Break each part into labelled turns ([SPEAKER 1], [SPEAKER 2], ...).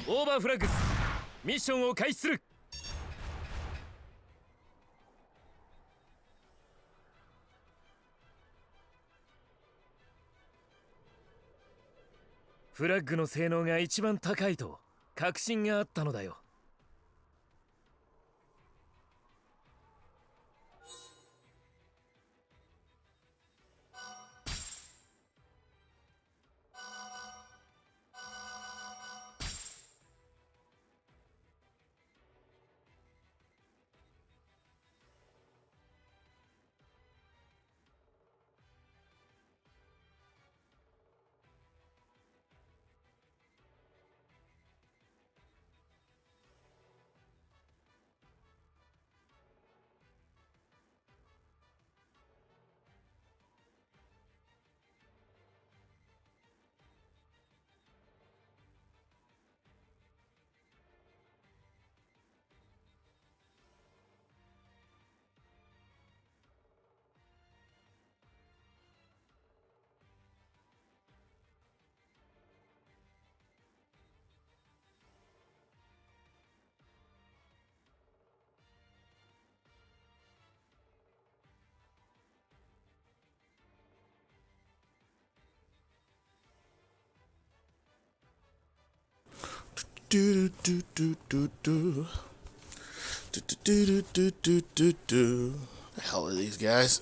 [SPEAKER 1] オーバーフラッグスミッションを開始する。フラッグの性能が一番高いと確信があったのだよ。
[SPEAKER 2] Do do do do do do do do do do do do. The hell are these guys?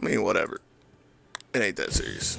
[SPEAKER 2] I mean, whatever. It ain't that serious.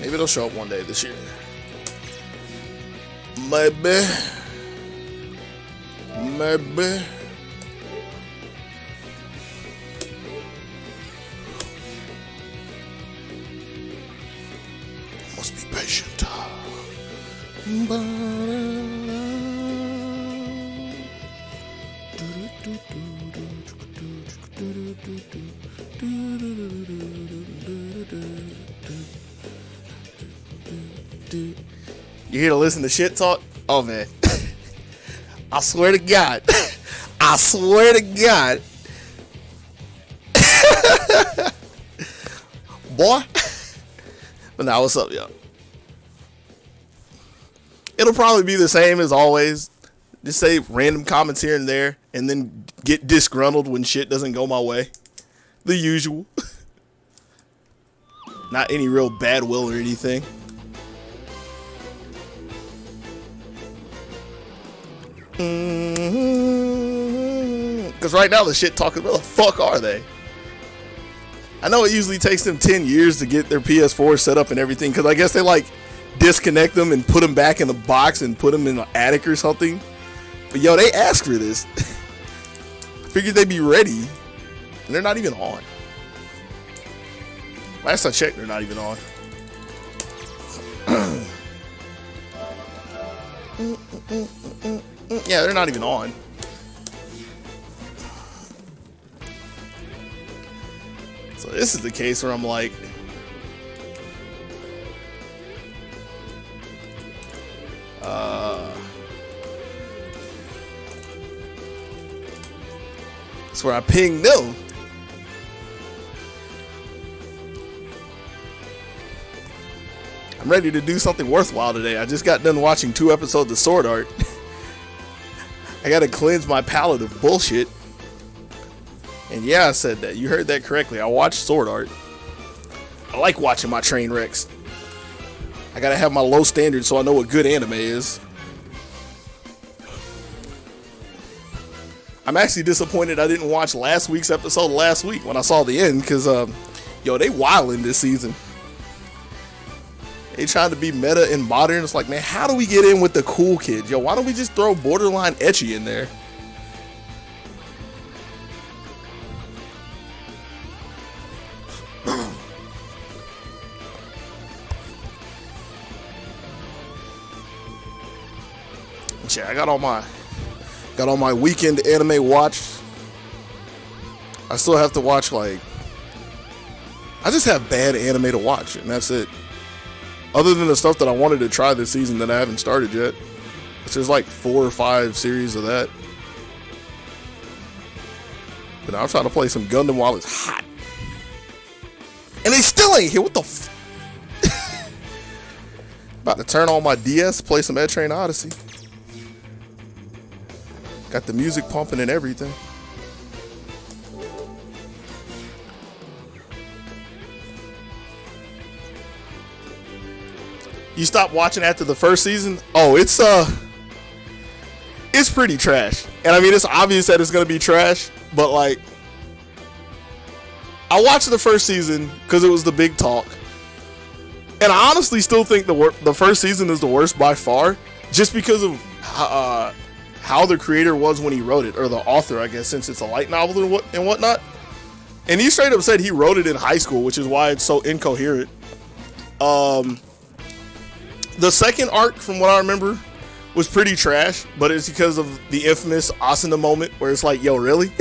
[SPEAKER 2] Maybe it'll show up one day this year. Maybe. You here to listen to shit talk? Oh man. I swear to God. I swear to God. Boy. But now, what's up, y'all? It'll probably be the same as always. Just say random comments here and there, and then get disgruntled when shit doesn't go my way. The usual. Not any real bad will or anything. Because right now the shit talkers, where the fuck are they? I know it usually takes them 10 years to get their PS4 set up and everything, because I guess they like disconnect them and put them back in the box and put them in an attic or something. But yo, they asked for this. I figured they'd be ready, and they're not even on. Last I checked, they're not even on. Yeah, they're not even on. So this is the case where I'm like, that's where I pinged them. I'm ready to do something worthwhile today. I just got done watching 2 episodes of Sword Art. I gotta cleanse my palate of bullshit. And yeah, I said that. You heard that correctly. I watched Sword Art. I like watching my train wrecks. I gotta have my low standards so I know what good anime is. I'm actually disappointed I didn't watch last week's episode last week when I saw the end, because yo, they wildin' this season. They trying to be meta and modern. It's like, man, how do we get in with the cool kids? Yo, why don't we just throw borderline ecchi in there? Yeah, I got all my weekend anime watch. I still have to watch, like, I just have bad anime to watch, and that's it. Other than the stuff that I wanted to try this season that I haven't started yet. There's like 4 or 5 series of that. But now I'm trying to play some Gundam while it's hot. And they still ain't here. What the f... About to turn on my DS, play some Ed Train Odyssey. Got the music pumping and everything. You stopped watching after the first season? Oh, it's pretty trash. And I mean, it's obvious that it's gonna be trash, but like, I watched the first season because it was the big talk, and I honestly still think the first season is the worst by far, just because of how the creator was when he wrote it, or the author, I guess, since it's a light novel and whatnot. And he straight up said he wrote it in high school, which is why it's so incoherent. The second arc, from what I remember, was pretty trash, but it's because of the infamous Asuna moment where it's like, yo, really?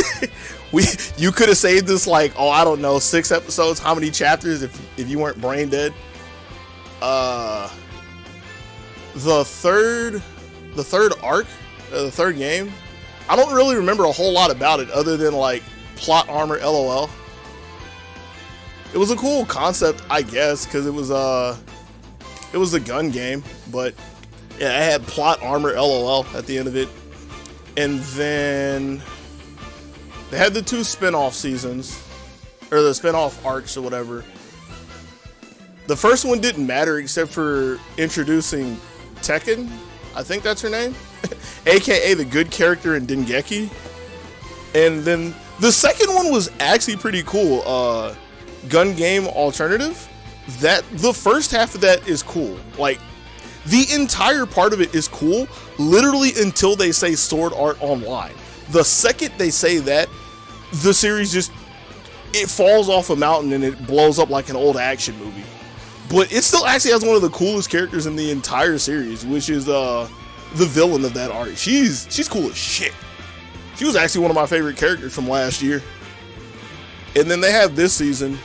[SPEAKER 2] You could have saved this, like, oh, I don't know, 6 episodes, how many chapters if you weren't brain dead? The third arc, the third game, I don't really remember a whole lot about it other than, like, plot armor LOL. It was a cool concept, I guess, because it was a gun game, but yeah, it had plot armor LOL at the end of it. And then they had the 2 spin-off seasons, or the spin-off arcs or whatever. The first one didn't matter except for introducing Tekken, I think that's her name, aka the good character in Dengeki. And then the second one was actually pretty cool, gun game alternative. That the first half of that is cool. Like, the entire part of it is cool, literally until they say Sword Art Online. The second they say that, the series just, it falls off a mountain and it blows up like an old action movie. But it still actually has one of the coolest characters in the entire series, which is the villain of that arc. She's cool as shit. She was actually one of my favorite characters from last year. And then they have this season,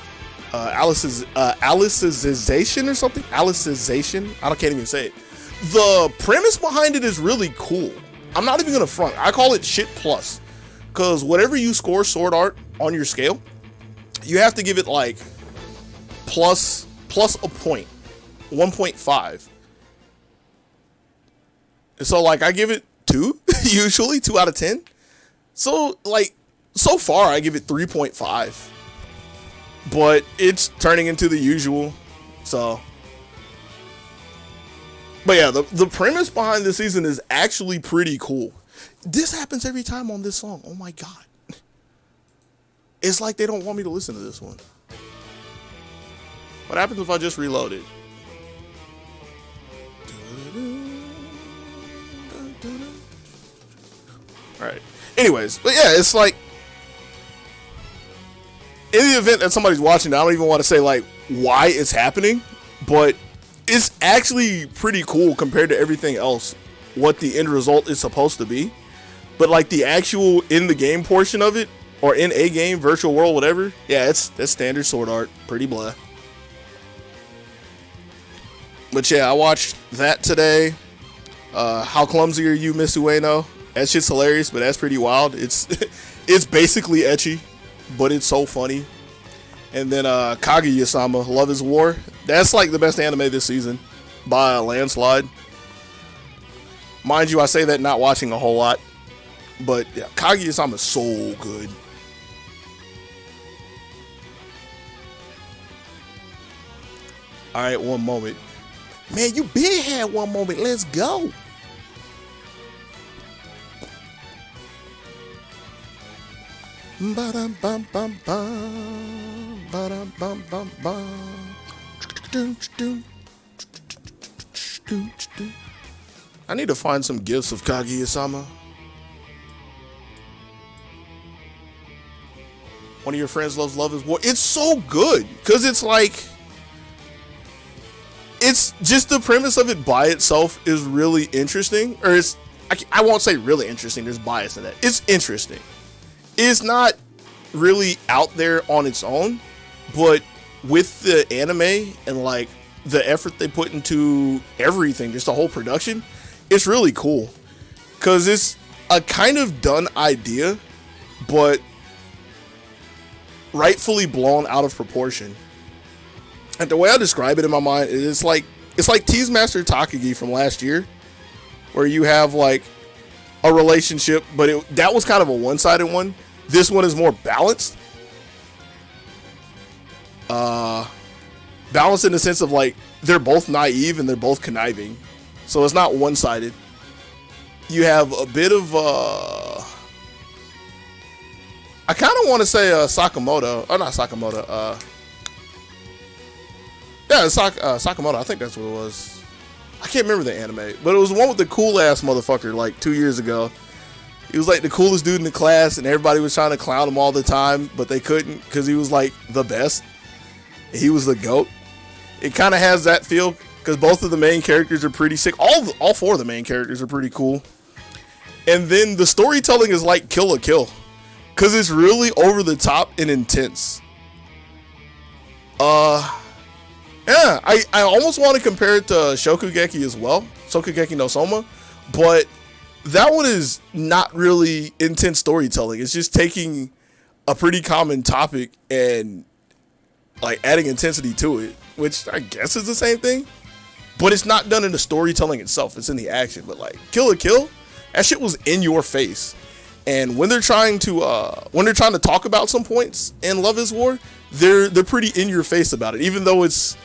[SPEAKER 2] Alicization or something? Alicization? I can't even say it. The premise behind it is really cool. I'm not even gonna front. I call it shit plus. Because whatever you score sword art on your scale, you have to give it like plus a point, 1.5. So like I give it 2, usually 2 out of 10. So like so far I give it 3.5. But it's turning into the usual. So but yeah, the premise behind this season is actually pretty cool. This happens every time on this song. Oh my god. It's like they don't want me to listen to this one. What happens if I just reload it? Alright. Anyways, but yeah, it's like in the event that somebody's watching, I don't even want to say like why it's happening, but it's actually pretty cool compared to everything else, what the end result is supposed to be. But like the actual in the game portion of it, or in a game, virtual world, whatever, yeah, that's standard sword art, pretty blah. But yeah, I watched that today. How Clumsy Are You, Miss Ueno? That shit's hilarious, but that's pretty wild. It's basically ecchi, but it's so funny. And then Kaguya-sama, Love is War. That's like the best anime this season by a landslide. Mind you, I say that not watching a whole lot, but yeah, Kaguya-sama is so good. All right, one moment. Man, you been had one moment. Let's go. Ba-dum-bum-bum-bum. Ba-dum-bum-bum-bum. I need to find some gifs of Kaguya-sama. One of your friends loves Love is War. It's so good because it's like, it's just the premise of it by itself is really interesting. Or it's, I won't say really interesting. There's bias in that. It's interesting. It's not really out there on its own, but with the anime and like the effort they put into everything, just the whole production, it's really cool because it's a kind of done idea, but rightfully blown out of proportion. And the way I describe it in my mind is like, it's like Tease Master Takagi from last year, where you have like a relationship, but that was kind of a one-sided one. This one is more balanced. Balanced in the sense of like, they're both naive and they're both conniving. So it's not one-sided. You have a bit of, I kind of want to say Sakamoto, or not Sakamoto, yeah, Sakamoto, I think that's what it was. I can't remember the anime, but it was the one with the cool-ass motherfucker like 2 years ago. He was like the coolest dude in the class, and everybody was trying to clown him all the time, but they couldn't because he was like the best. He was the GOAT. It kind of has that feel because both of the main characters are pretty sick. All four of the main characters are pretty cool. And then the storytelling is like Kill la Kill because it's really over the top and intense. Yeah, I almost want to compare it to Shokugeki as well, Shokugeki no Soma, but that one is not really intense storytelling. It's just taking a pretty common topic and like adding intensity to it, which I guess is the same thing, but it's not done in the storytelling itself. It's in the action. But like Kill la Kill, that shit was in your face. And when they're trying to talk about some points in Love is War, they're pretty in your face about it, even though it's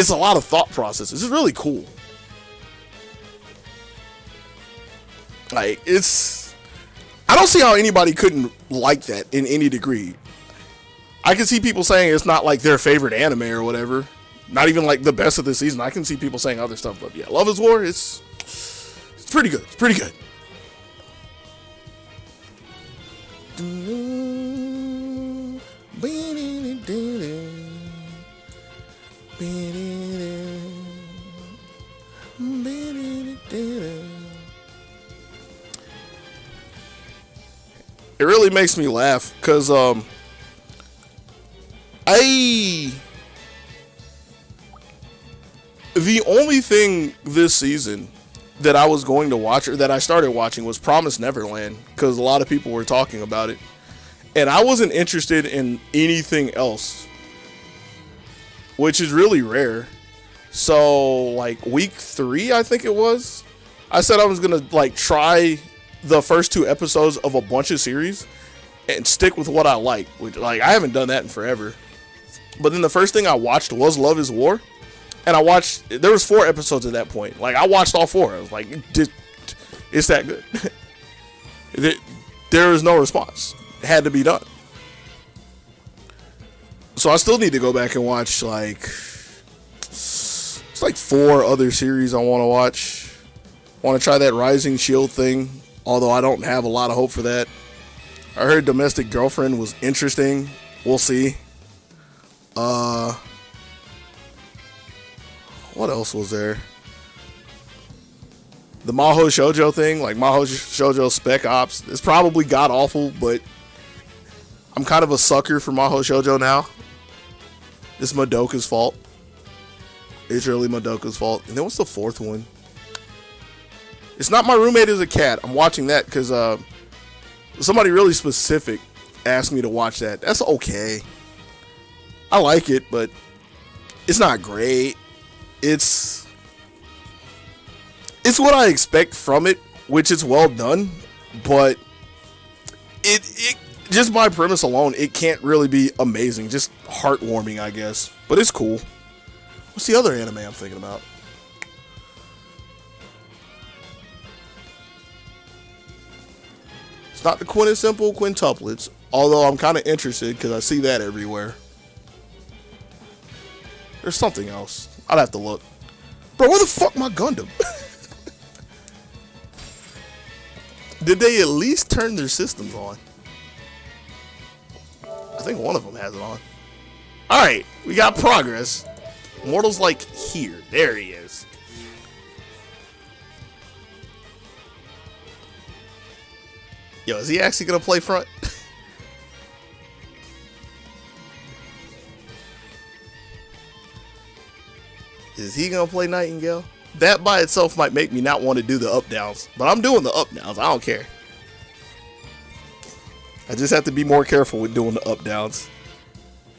[SPEAKER 2] a lot of thought processes. It's really cool. Like, I don't see how anybody couldn't like that in any degree. I can see people saying it's not like their favorite anime or whatever. Not even like the best of the season. I can see people saying other stuff, but yeah, Love is War, it's pretty good. It's pretty good. really makes me laugh because the only thing this season that I was going to watch, or that I started watching, was Promised Neverland, because a lot of people were talking about it, and I wasn't interested in anything else, which is really rare. So like week 3, I think it was, I said I was gonna like try the first 2 episodes of a bunch of series and stick with what I like, which, like, I haven't done that in forever. But then the first thing I watched was Love is War. And I watched, there was 4 episodes at that point. Like, I watched all 4. I was like, it's that good. There was no response. It had to be done. So I still need to go back and watch, like, it's like 4 other series I want to watch. Want to try that Rising Shield thing, although I don't have a lot of hope for that. I heard Domestic Girlfriend was interesting. We'll see. What else was there? The Maho Shoujo thing, like Maho Shoujo Spec Ops. It's probably god awful, but I'm kind of a sucker for Maho Shoujo now. It's Madoka's fault. It's really Madoka's fault. And then what's the 4th one? It's Not My Roommate Is a Cat. I'm watching that because somebody really specific asked me to watch that. That's okay. I like it, but it's not great. It's what I expect from it, which is well done, but it just by premise alone, it can't really be amazing. Just heartwarming, I guess. But it's cool. What's the other anime I'm thinking about? It's not the quintessential quintuplets, although I'm kind of interested because I see that everywhere. There's something else. I'd have to look. Bro, where the fuck my Gundam? Did they at least turn their systems on? I think one of them has it on. Alright, we got progress. Mortal's like here. There he is. Yo, is he actually gonna play front? Is he gonna play Nightingale? That by itself might make me not want to do the up downs, but I'm doing the up downs. I don't care. I just have to be more careful with doing the up downs.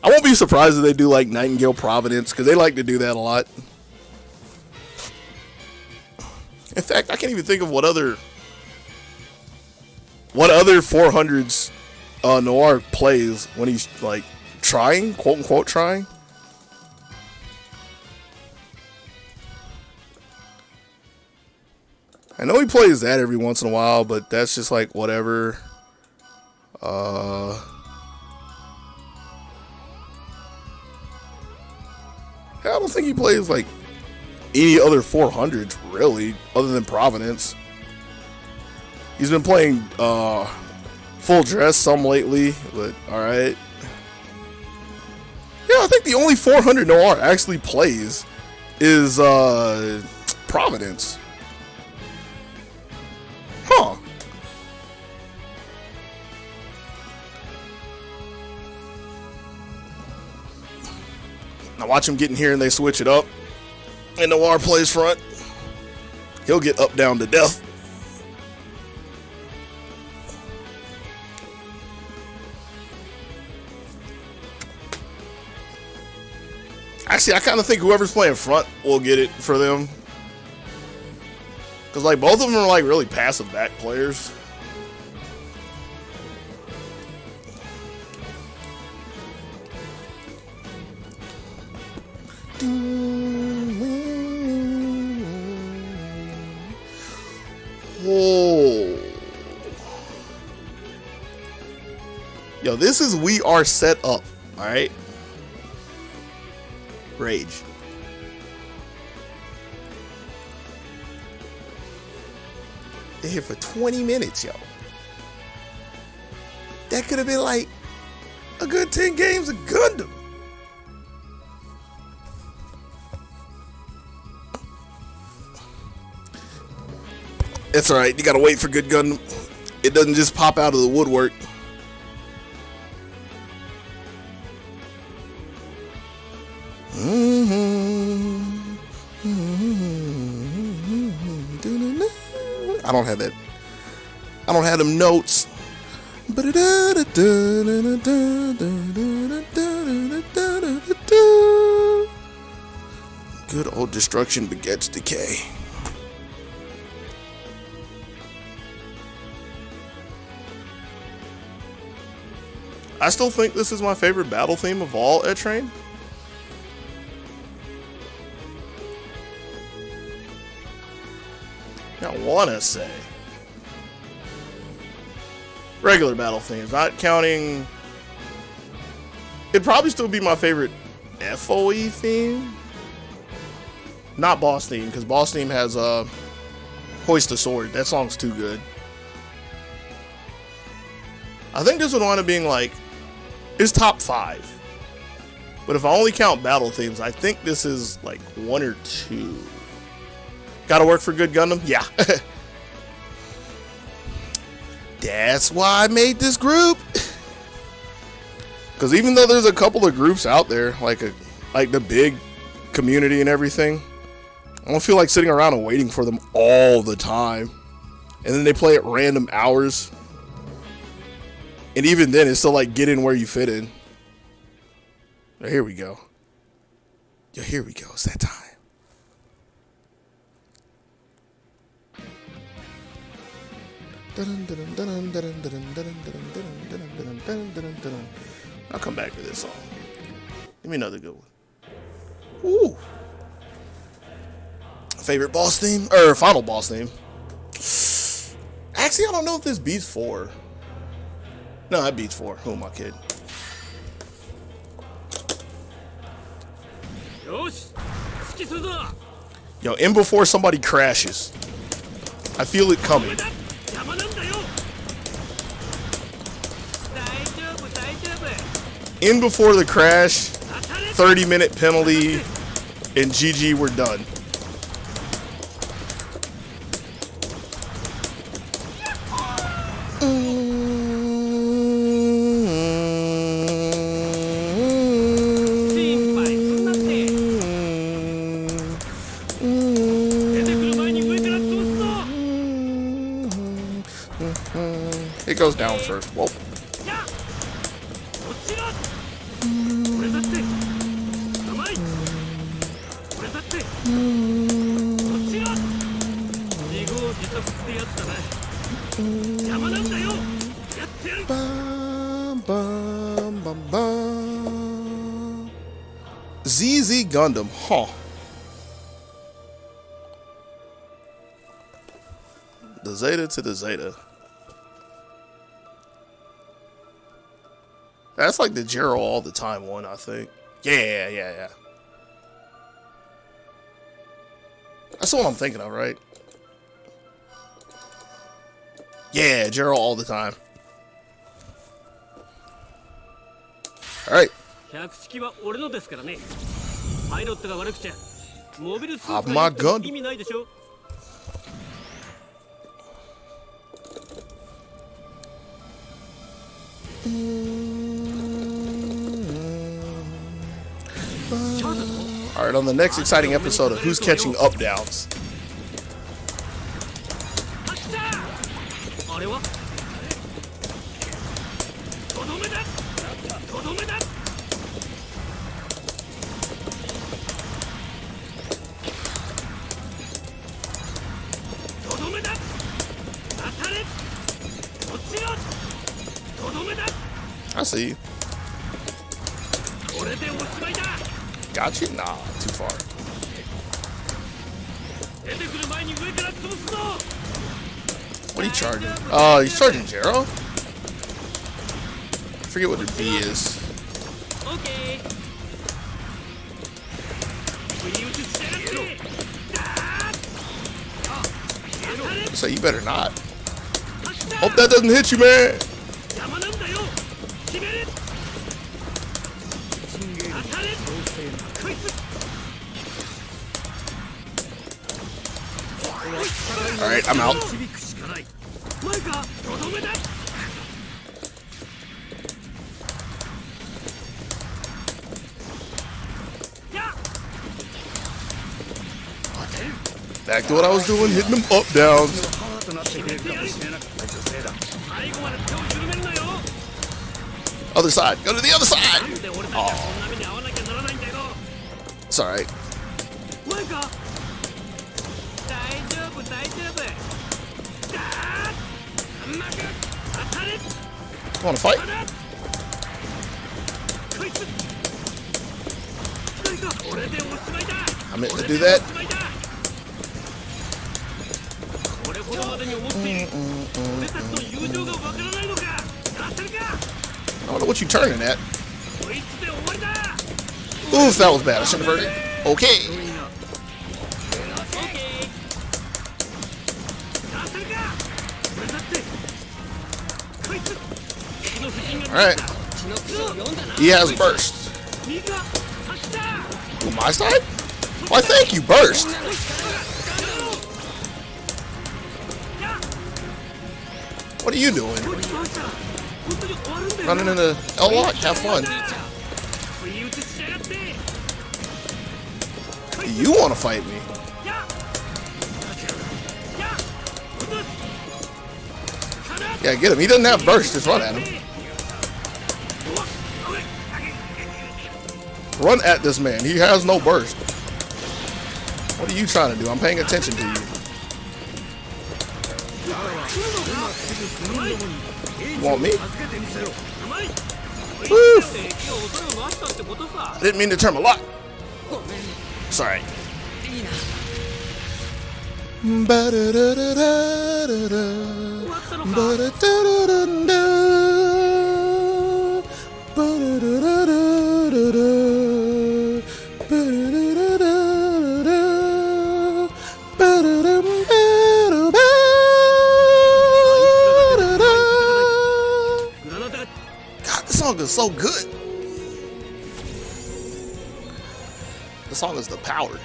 [SPEAKER 2] I won't be surprised if they do like Nightingale Providence, because they like to do that a lot. In fact, I can't even think of what other 400s Noir plays when he's like trying, quote unquote trying. I know he plays that every once in a while, but that's just like whatever. Yeah, I don't think he plays like any other 400s really, other than Providence. He's been playing Full Dress some lately, but alright. Yeah, I think the only 400 Noir actually plays is Providence. Huh. Now watch him get in here and they switch it up. And Noir plays front. He'll get up down to death. Actually, I kind of think whoever's playing front will get it for them. Because, like, both of them are, like, really passive back players. Oh. Yo, this is We Are Set Up, alright? Rage. They're here for 20 minutes, yo. That could have been like a good 10 games of Gundam. It's alright, you gotta wait for good Gundam. It doesn't just pop out of the woodwork. I don't have that. I don't have them notes. Good old destruction begets decay. I still think this is my favorite battle theme of all at Train. I wanna say regular battle themes, not counting. It'd probably still be my favorite FOE theme, not boss theme, because boss theme has Hoist the Sword. That song's too good. I think this would wind up being like, it's top 5. But if I only count battle themes, I think this is like 1 or 2. Gotta work for good Gundam? Yeah. That's why I made this group. Because even though there's a couple of groups out there, like the big community and everything, I don't feel like sitting around and waiting for them all the time. And then they play at random hours. And even then, it's still like get in where you fit in. Now, here we go. Yo, here we go. It's that time. I'll come back to this song. Give me another good one. Ooh. Favorite boss theme? Or final boss theme? Actually, I don't know if this beats 4. No, that beats 4. Who am I kidding? Yo, in before somebody crashes. I feel it coming. In before the crash, 30-minute penalty, and GG, we're done. It goes down first. Whoa. ZZ Gundam, huh? The Zeta to the Zeta. That's like the Jero all the time one, I think. Yeah. That's the one I'm thinking of, right? Yeah, Jero all the time. Alright. Have my gun. Alright, on the next exciting episode of Who's Catching Up Downs. I see you. Got you? Nah, too far. What are you charging? Oh, he's charging Jero? I forget what the B is. Okay. So you better not. Hope that doesn't hit you, man. Alright, I'm out. Back to what I was doing, hitting them up downs. Other side. Go to the other side. Oh. It's alright. Want to fight? I meant to do that. I don't know what you turning at. Oof, that was bad. I shouldn't have heard it. Okay. Alright. He has burst. To my side? Why, thank you, burst. What are you doing? Running into L-Lock? Have fun. You want to fight me? Yeah, get him. He doesn't have burst. Just run at him. Run at this man. He has no burst. What are you trying to do? I'm paying attention to you. You want me? Woo! I didn't mean to turn my lock. Sorry. This song is so good. The song is the power.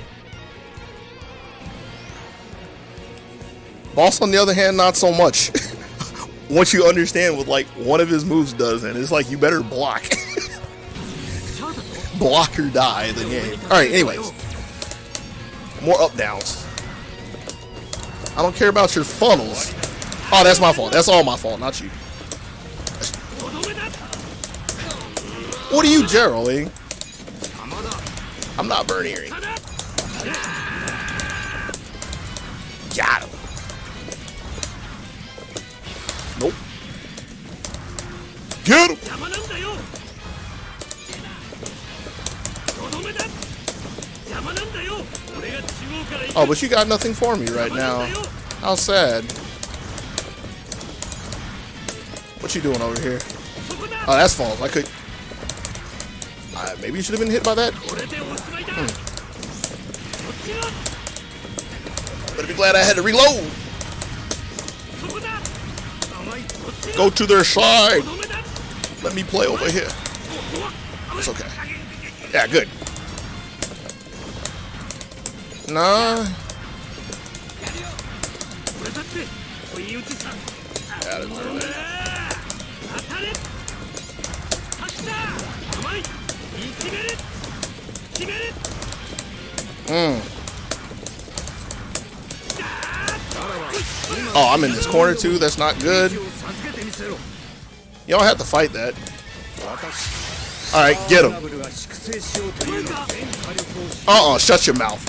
[SPEAKER 2] Boss, on the other hand, not so much. Once you understand what like one of his moves does, and it's like you better block. Block or die in the game. Alright, anyways. More up downs. I don't care about your funnels. Oh, that's my fault. That's all my fault, not you. What are you Geralding? I'm not Berniering. Got him. Nope. Get him! Oh, but you got nothing for me right now. How sad. What you doing over here? Oh, that's false. I could... maybe you should have been hit by that. Better be glad I had to reload. Go to their side. Let me play over here. It's okay. Yeah, good. Nah. Yeah, I didn't learn that. Oh, I'm in this corner too. That's not good. You don't have to fight that. Alright, get him. Shut your mouth.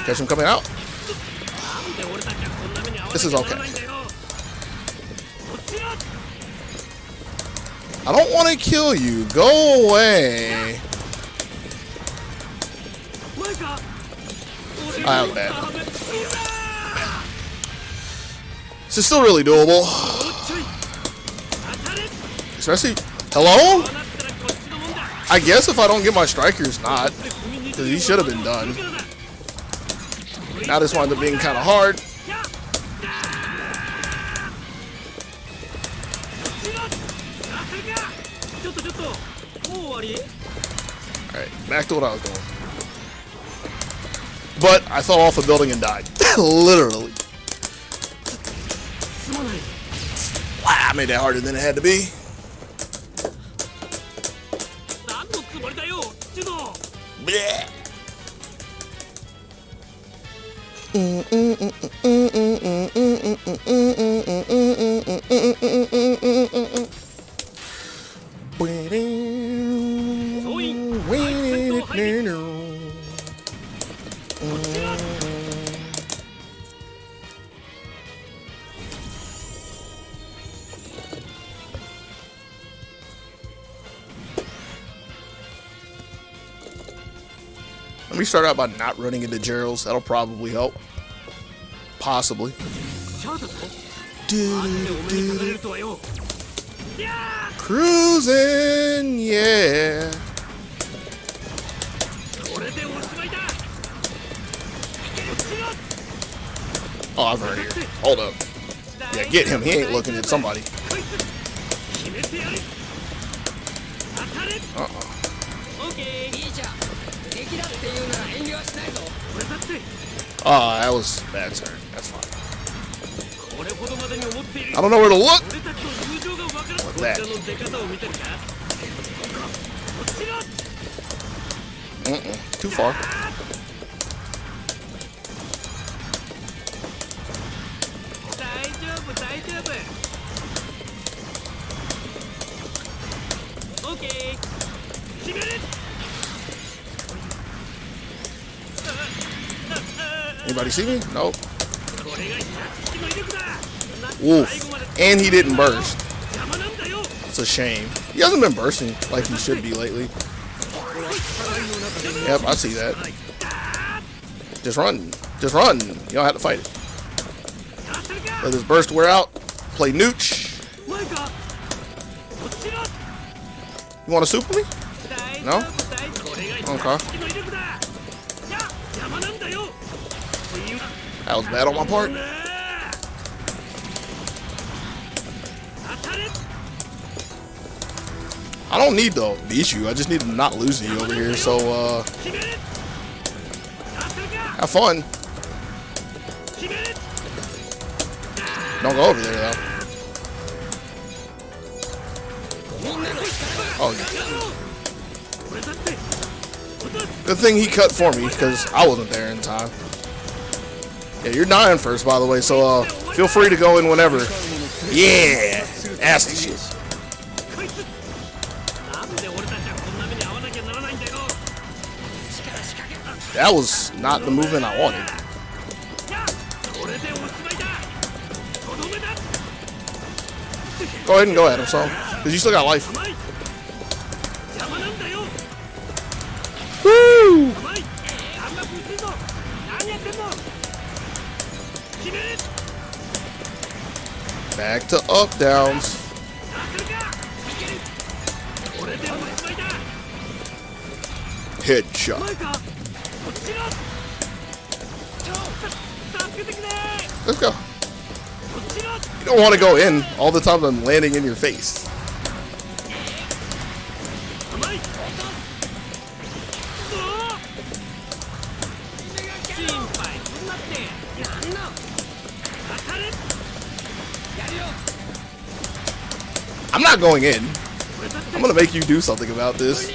[SPEAKER 2] Catch him coming out. This is okay. I don't want to kill you. Go away. I am bad. This is still really doable. Especially... Hello? I guess if I don't get my strikers, not. Because he should have been done. Now this winds up being kind of hard. Alright, back to what I was doing. But I fell off a building and died. Literally. Wow, I made that harder than it had to be. Blech. Let me start out by not running into Gerald's. That'll probably help. Possibly. Cruising, yeah. Oh, I've heard here. Hold up. Yeah, get him. He ain't looking at somebody. Oh, that was a bad turn. That's fine. I don't know where to look. Like that. Too far. Anybody see me? Nope. Oof. And he didn't burst. It's a shame. He hasn't been bursting like he should be lately. Yep, I see that. Just run. Just run. You don't have to fight it. Let his burst wear out. Play nooch. You want to super me? No? Okay. That was bad on my part. I don't need to beat you. I just need to not lose to you over here. So, have fun. Don't go over there, though. Oh, yeah. Good thing he cut for me, because I wasn't there in time. Yeah, you're dying first, by the way, so feel free to go in whenever. Yeah! Ass the shit. That was not the movement I wanted. Go ahead and go at him, so. Because you still got life. Woo! Back to up downs. Headshot. Let's go. You don't want to go in all the time I'm landing in your face. I'm not going in. I'm gonna make you do something about this.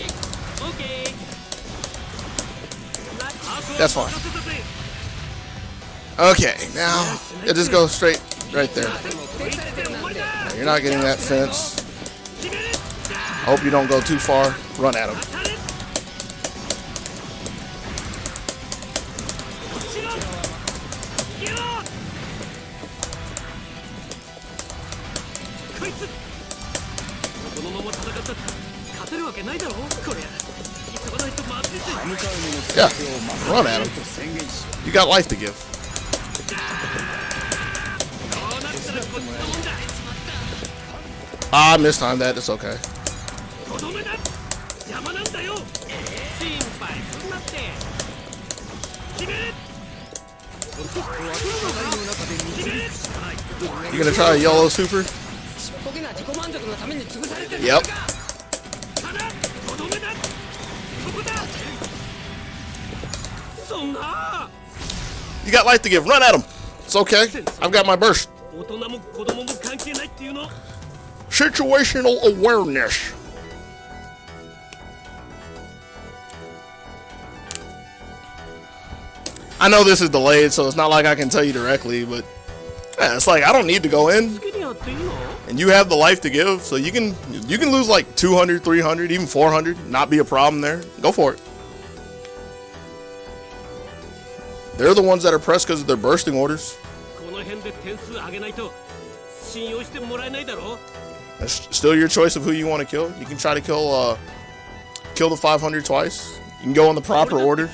[SPEAKER 2] That's fine. Okay, now yeah, just go straight right there. You're not getting that fence. I hope you don't go too far. Run at him. Yeah, run at him. You got life to give. I mistimed that. It's okay. You gonna try a yellow super? Yep. You got life to give. Run at him. It's okay. I've got my burst. Situational awareness. I know this is delayed, so it's not like I can tell you directly, but yeah, it's like I don't need to go in, and you have the life to give, so you can lose like 200, 300, even 400, not be a problem there. Go for it. They're the ones that are pressed because of their bursting orders. That's still your choice of who you want to kill. You can try to kill the 500 twice. You can go in the proper order.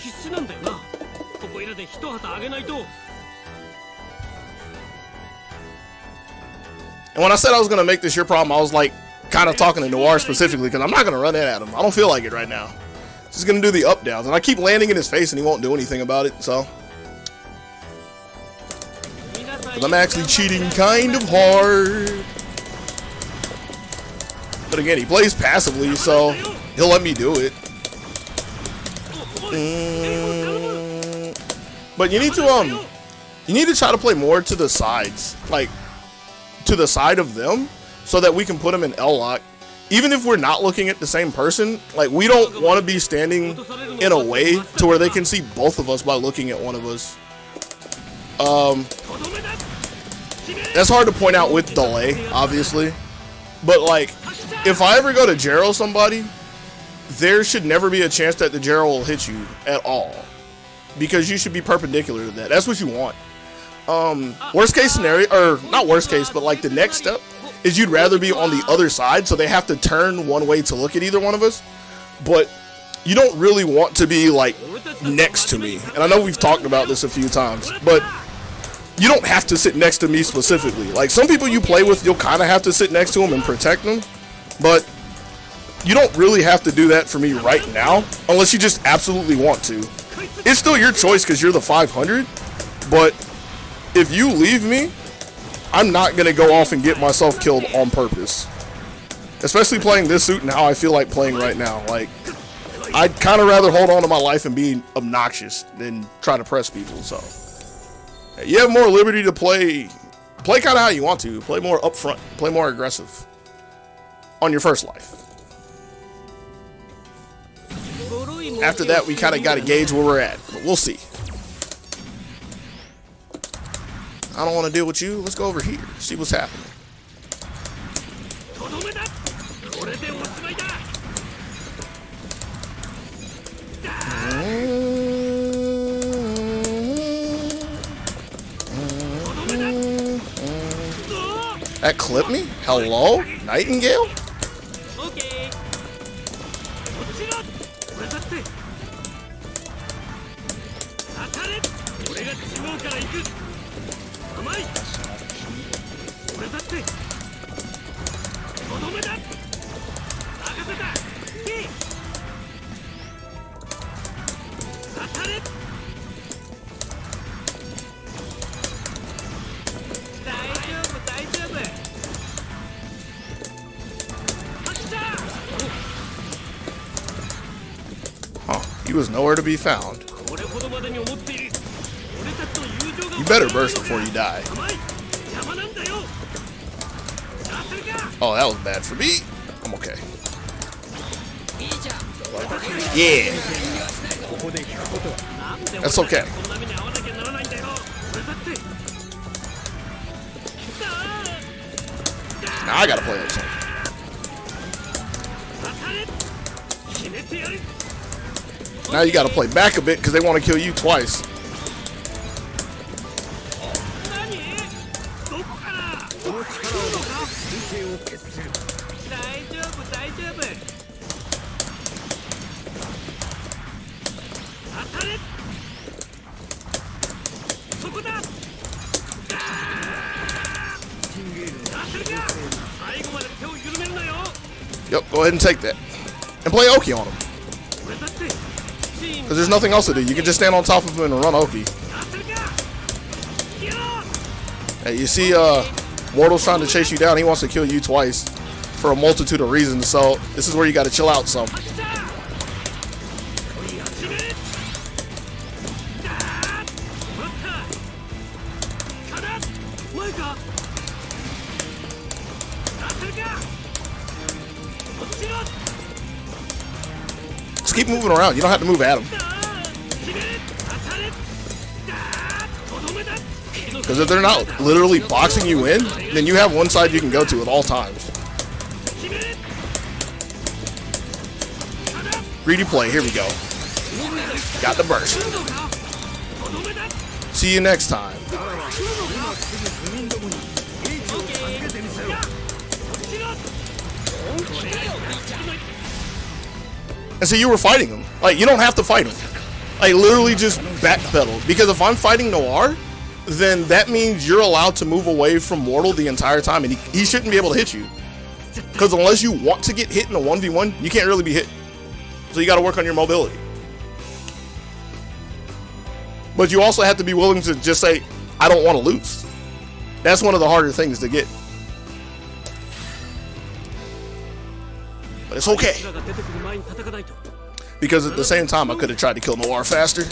[SPEAKER 2] And when I said I was going to make this your problem, I was like kind of talking to Noir specifically, because I'm not going to run in at him. I don't feel like it right now. Just going to do the up downs, and I keep landing in his face and he won't do anything about it, so. But I'm actually cheating kind of hard. But again, he plays passively, so he'll let me do it. But you need to try to play more to the sides, like to the side of them, so that we can put them in L lock. Even if we're not looking at the same person, like we don't want to be standing in a way to where they can see both of us by looking at one of us. That's hard to point out with delay, obviously, but like if I ever go to Jero somebody, there should never be a chance that the Jero will hit you at all, because you should be perpendicular to that. That's what you want. Worst case scenario, or not worst case, but like the next step is you'd rather be on the other side, so they have to turn one way to look at either one of us, but you don't really want to be like next to me. And I know we've talked about this a few times, but you don't have to sit next to me specifically. Like some people you play with, you'll kind of have to sit next to them and protect them, but you don't really have to do that for me right now, unless you just absolutely want to. It's still your choice because you're the 500, but if you leave me, I'm not going to go off and get myself killed on purpose. Especially playing this suit and how I feel like playing right now. Like, I'd kind of rather hold on to my life and be obnoxious than try to press people, so. You have more liberty to play kind of how you want to. Play more upfront, play more aggressive on your first life. After that, we kind of got to gauge where we're at, but we'll see. I don't want to deal with you. Let's go over here, see what's happening. That clipped me? Hello? Nightingale? He was nowhere to be found. You better burst before you die. Oh, that was bad for me. I'm okay. Yeah. That's okay. Now I gotta play this one. Now you gotta play back a bit because they want to kill you twice. Yep, go ahead and take that. And play Oki on him. Because there's nothing else to do. You can just stand on top of him and run Oki. Hey, you see Mortal's trying to chase you down. He wants to kill you twice for a multitude of reasons. So this is where you got to chill out some. Just keep moving around. You don't have to move at him. Because if they're not literally boxing you in, then you have one side you can go to at all times. Greedy play, here we go. Got the burst. See you next time. And so you were fighting him. Like, you don't have to fight him. Like, literally just backpedal. Because if I'm fighting Noir, then that means you're allowed to move away from Mortal the entire time, and he shouldn't be able to hit you. Because unless you want to get hit in a 1v1, you can't really be hit. So you got to work on your mobility. But you also have to be willing to just say, I don't want to lose. That's one of the harder things to get. But it's okay. Because at the same time, I could have tried to kill Noir faster.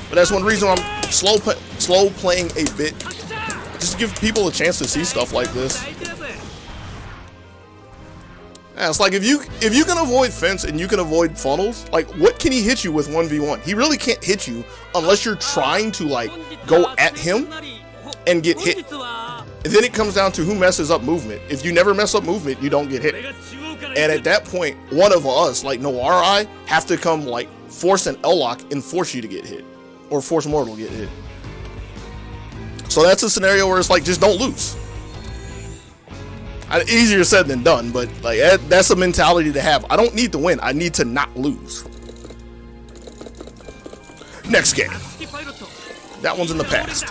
[SPEAKER 2] But that's one reason I'm slow playing a bit. Just to give people a chance to see stuff like this. Yeah, it's like if you can avoid fence and you can avoid funnels, like what can he hit you with 1v1? He really can't hit you unless you're trying to like go at him and get hit. And then it comes down to who messes up movement. If you never mess up movement, you don't get hit. And at that point, one of us, like Noir or I, have to come like force an L-lock and force you to get hit. Or force Mortal to get hit. So that's a scenario where it's like, just don't lose. Easier said than done, but like that's a mentality to have. I don't need to win. I need to not lose. Next game. That one's in the past.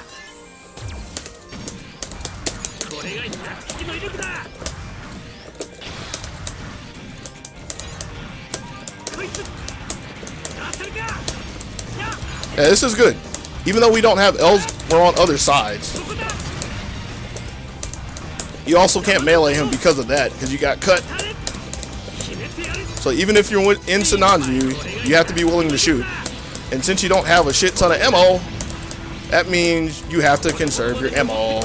[SPEAKER 2] Yeah, this is good. Even though we don't have L's, we're on other sides. You also can't melee him because of that, because you got cut. So even if you're in Sinanju, you have to be willing to shoot. And since you don't have a shit ton of ammo, that means you have to conserve your ammo.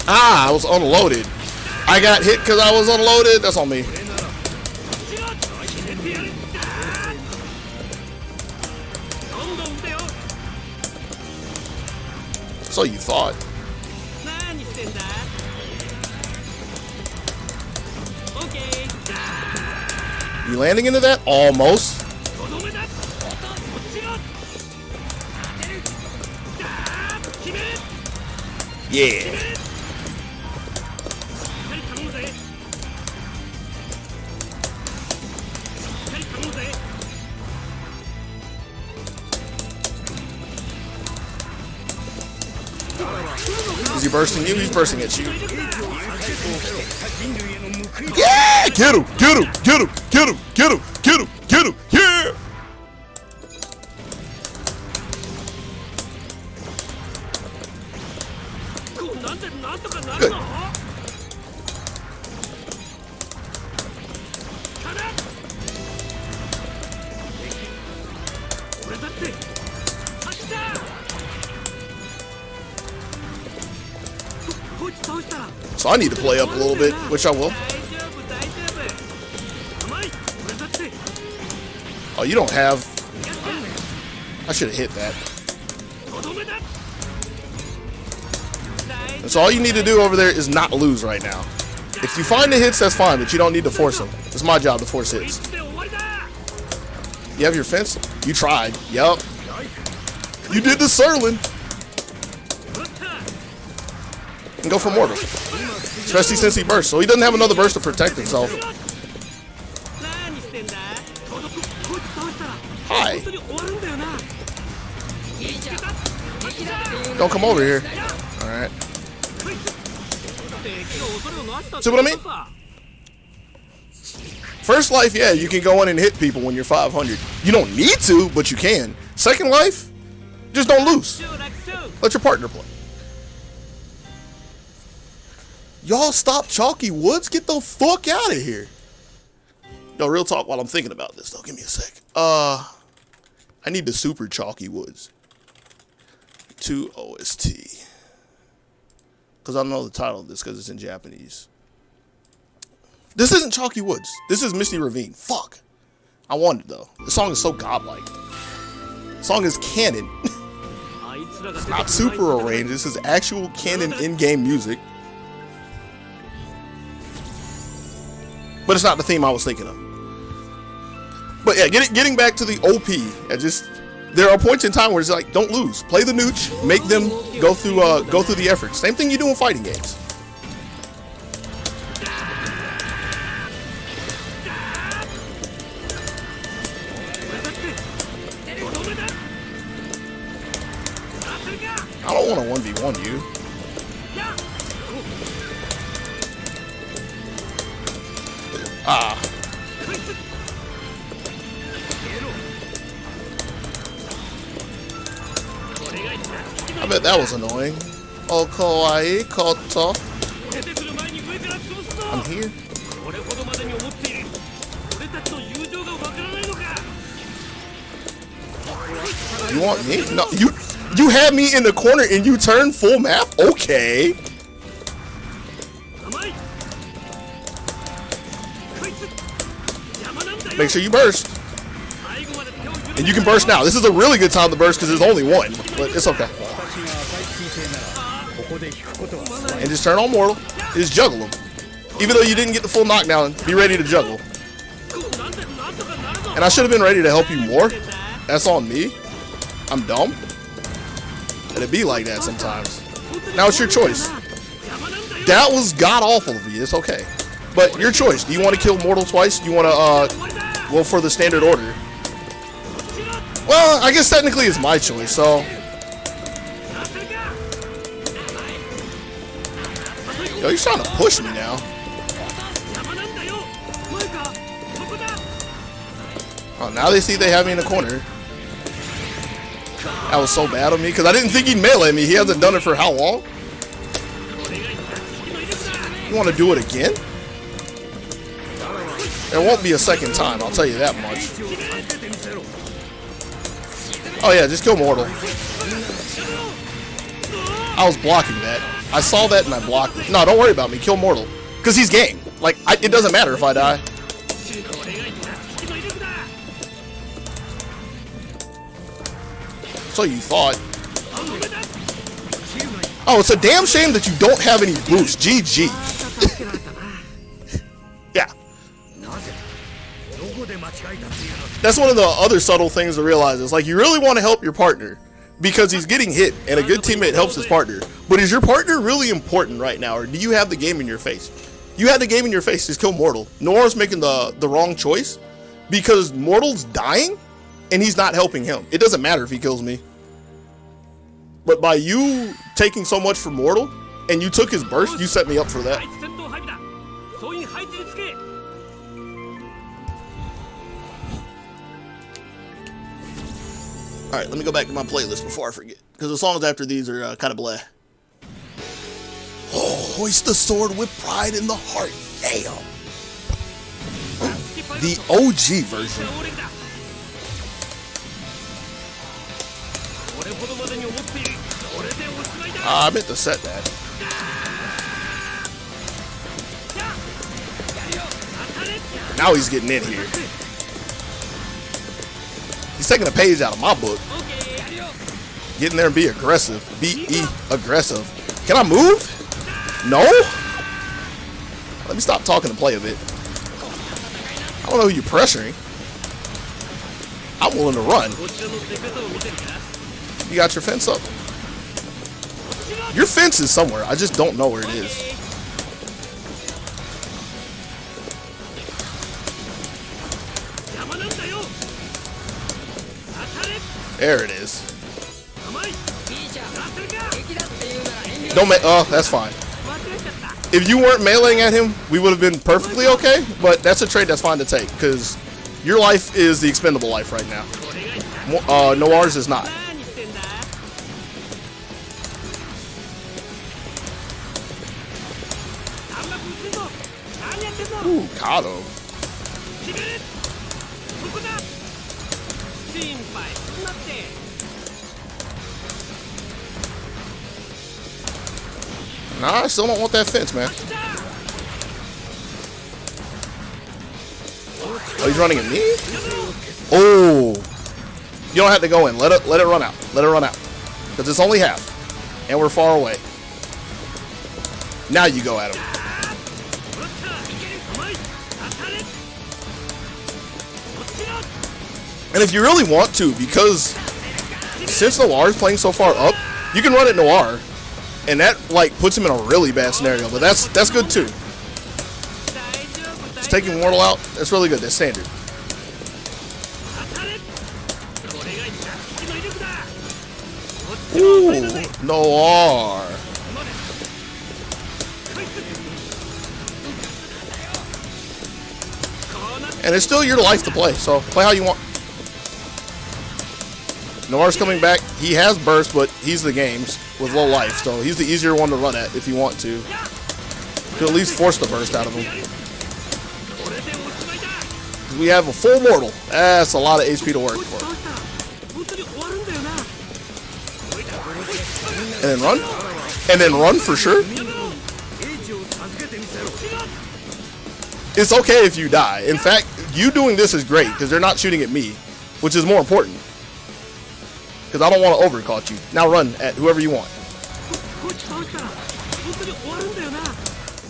[SPEAKER 2] Ah, I was unloaded. I got hit because I was unloaded. That's on me. So you thought. You landing into that? Almost. Yeah. Is he bursting you? He's bursting at you. Yeah! Get him! Get him! Get him! Get him! Get him! Get him! Get him! Yeah! Good. So I need to play up a little bit, which I will. Oh, you don't have... I should have hit that. And so all you need to do over there is not lose right now. If you find the hits, that's fine, but you don't need to force them. It's my job to force hits. You have your fence? You tried. Yup. You did the Serlin. And go for Mortal. Especially since he burst. So he doesn't have another burst to protect himself. Hi. Don't come over here. Alright. See what I mean? First life, yeah, you can go in and hit people when you're 500. You don't need to, but you can. Second life, just don't lose. Let your partner play. Y'all stop Chalky Woods. Get the fuck out of here. Yo, real talk while I'm thinking about this though. Give me a sec. I need the super chalky woods. To OST. Because I don't know the title of this because it's in Japanese. This isn't Chalky Woods. This is Misty Ravine. Fuck. I want it though. The song is so godlike. The song is canon. It's not super arranged. This is actual canon in-game music. But it's not the theme I was thinking of. But yeah, getting back to the OP. There are points in time where it's like, don't lose. Play the nooch. Make them go through the effort. Same thing you do in fighting games. I don't want to 1v1 you. Ah. I bet that was annoying. Oh, kawaii koto. I'm here. You want me? No, you had me in the corner and you turned full map? Okay. Make sure you burst. And you can burst now. This is a really good time to burst because there's only one, but it's okay. And just turn on Mortal. Just juggle him. Even though you didn't get the full knockdown, be ready to juggle. And I should have been ready to help you more. That's on me. I'm dumb. And it be like that sometimes. Now it's your choice. That was god-awful of you. It's okay. But your choice. Do you want to kill Mortal twice? Do you want to go for the standard order? Well, I guess technically it's my choice, so. Yo, he's trying to push me now. Oh, now they see they have me in the corner. That was so bad of me, because I didn't think he'd melee me. He hasn't done it for how long? You want to do it again? There won't be a second time, I'll tell you that much. Oh yeah, just kill Mortal. I was blocking that. I saw that and I blocked it. No, don't worry about me. Kill Mortal. Because he's game. Like, it doesn't matter if I die. So you thought. Oh, it's a damn shame that you don't have any boost. GG. Yeah. That's one of the other subtle things to realize. It's like you really want to help your partner because he's getting hit, and a good teammate helps his partner. But is your partner really important right now, or do you have the game in your face? You had the game in your face. Just kill Mortal. Noir's making the wrong choice because Mortal's dying, and he's not helping him. It doesn't matter if he kills me. But by you taking so much for Mortal, and you took his burst, you set me up for that. Alright, let me go back to my playlist before I forget. Because the songs after these are kind of bleh. Oh, hoist the sword with pride in the heart. Damn. The OG version. I meant to set that. Now he's getting in here. He's taking a page out of my book. Get in there and be aggressive. Be aggressive. Can I move? No? Let me stop talking and play a bit. I don't know who you're pressuring. I'm willing to run. You got your fence up? Your fence is somewhere. I just don't know where it is. There it is. Don't that's fine. If you weren't meleeing at him, we would have been perfectly okay, but that's a trade that's fine to take, because your life is the expendable life right now. Noir's is not. Ooh, caught him. Nah, I still don't want that fence, man. Oh, he's running at me? Oh. You don't have to go in. Let it run out. Let it run out. Because it's only half. And we're far away. Now you go at him. And if you really want to, because since Noir is playing so far up, you can run at Noir. And that, like, puts him in a really bad scenario. But that's good, too. Just taking Mortal out, that's really good. That's standard. Ooh, Noir. And it's still your life to play, so play how you want. Noir's coming back. He has burst, but he's the games with low life, so he's the easier one to run at if you want to. You can at least force the burst out of him. We have a full mortal. That's a lot of HP to work for. And then run. And then run for sure. It's okay if you die. In fact, you doing this is great because they're not shooting at me, which is more important. Because I don't want to overcaught you. Now run at whoever you want.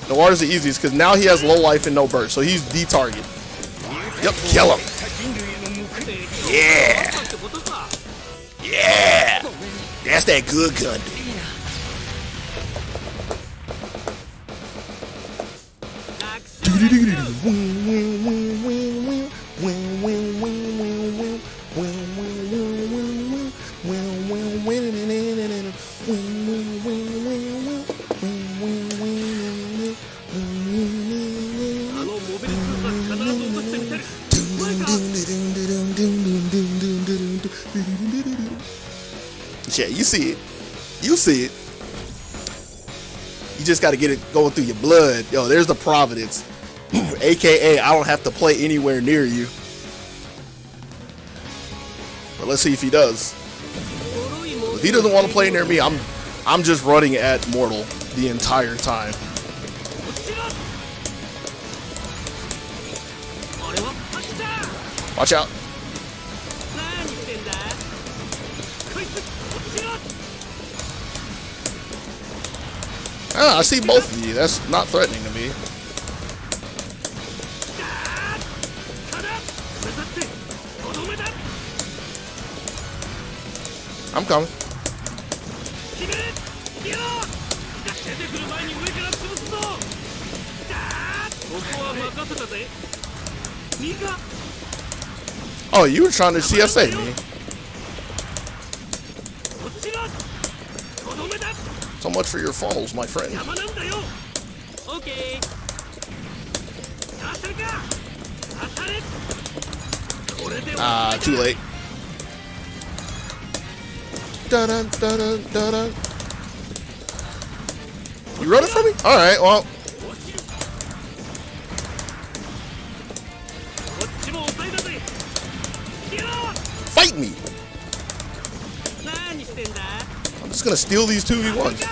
[SPEAKER 2] Noir is the easiest because now he has low life and no burst, so he's the target. Yep, kill him. Yeah. Yeah. That's that good Gundam. Yeah, you see it. You see it. You just got to get it going through your blood. Yo, there's the Providence. AKA, I don't have to play anywhere near you. But let's see if he does. If he doesn't want to play near me, I'm just running at Mortal the entire time. Watch out. Ah, I see both of you. That's not threatening to me. I'm coming. Oh, you were trying to CSA me. So much for your funnels, my friend. Ah, too late. Dun, dun, dun, dun, dun. You running from me? Alright, well. Fight me! I'm just gonna steal these 2v1s.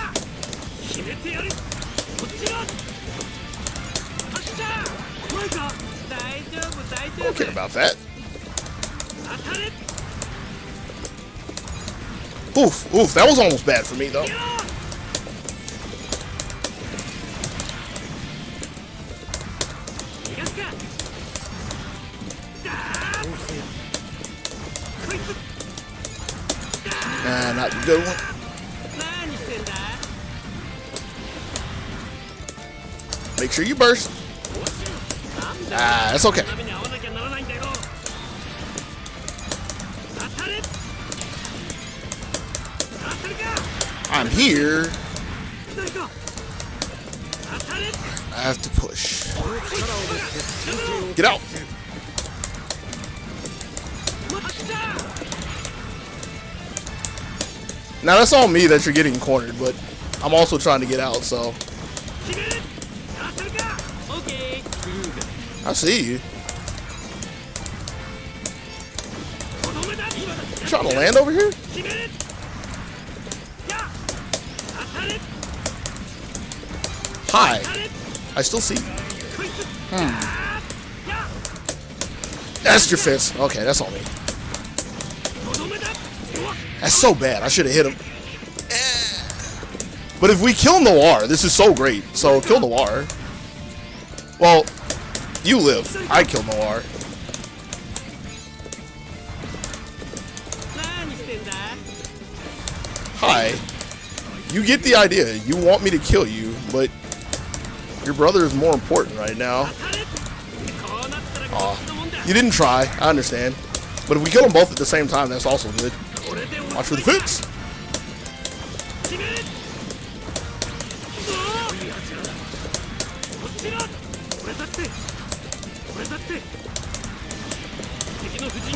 [SPEAKER 2] I don't care about that. Oof, oof, that was almost bad for me though. Nah, not the good one. Make sure you burst. Ah, that's okay. I'm here. I have to push. Get out. Now that's all me that you're getting cornered, but I'm also trying to get out, so. I see you. trying to land over here? Hi. I still see you. That's your fence. Okay, that's on me. That's so bad. I should have hit him. But if we kill Noir, this is so great. So kill Noir. Well, you live. I kill Noir. Hi. You get the idea. You want me to kill you, but your brother is more important right now. Aw. You didn't try. I understand. But if we kill them both at the same time, that's also good. Watch for the fence.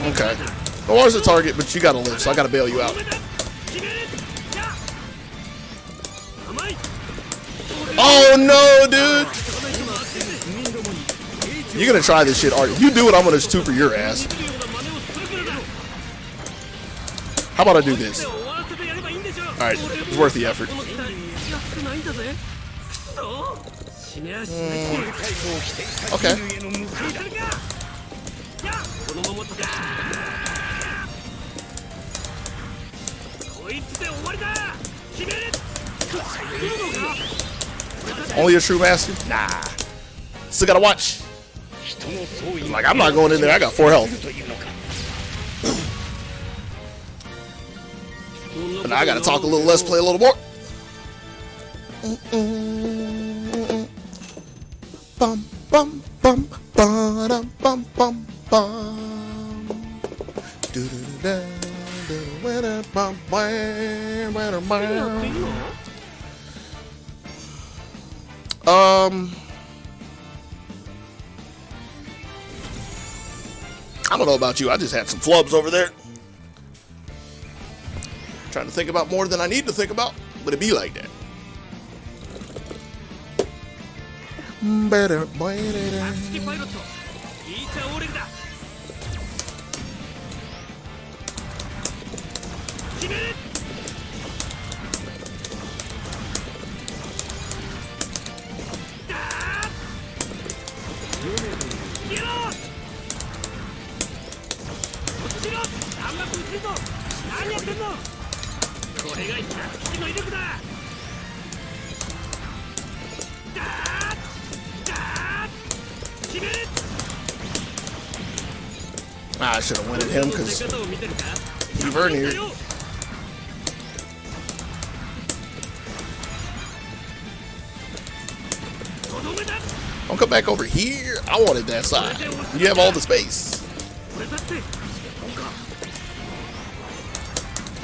[SPEAKER 2] Okay. Noir's a target, but you gotta live, so I gotta bail you out. Oh no, dude! You're gonna try this shit, are you? You do it, I'm gonna stupor your ass. How about I do this? Alright, it's worth the effort. Okay. Only a true master? Nah. Still gotta watch. Like, I'm not going in there. I got 4 health. But now I gotta talk a little less, play a little more. Bum bum bum bum bum bum bum. I don't know about you. I just had some flubs over there. Trying to think about more than I need to think about, but it be like that. Better. I should have went at him because he vernier. Don't come back over here. I wanted that side. You have all the space.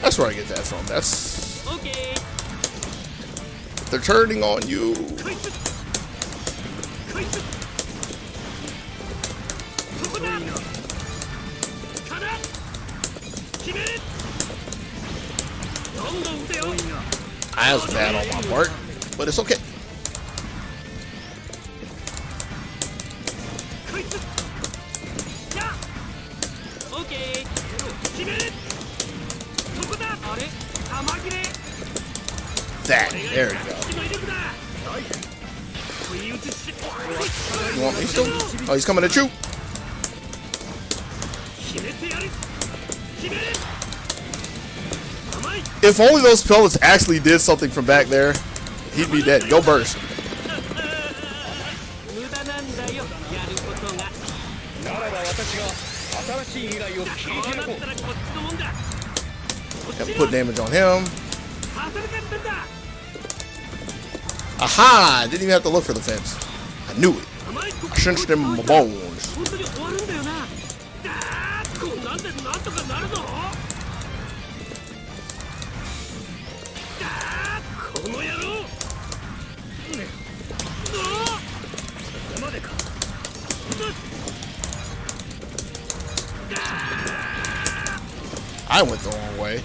[SPEAKER 2] That's where I get that from. That's... They're turning on you. I was bad on my part, but it's okay. That, there we go. You want me still? Oh, he's coming at you. If only those pellets actually did something from back there, he'd be dead. Go burst. Have to put damage on him. Aha! Didn't even have to look for the fence. I knew it. I cinched him in my bones. I went the wrong way.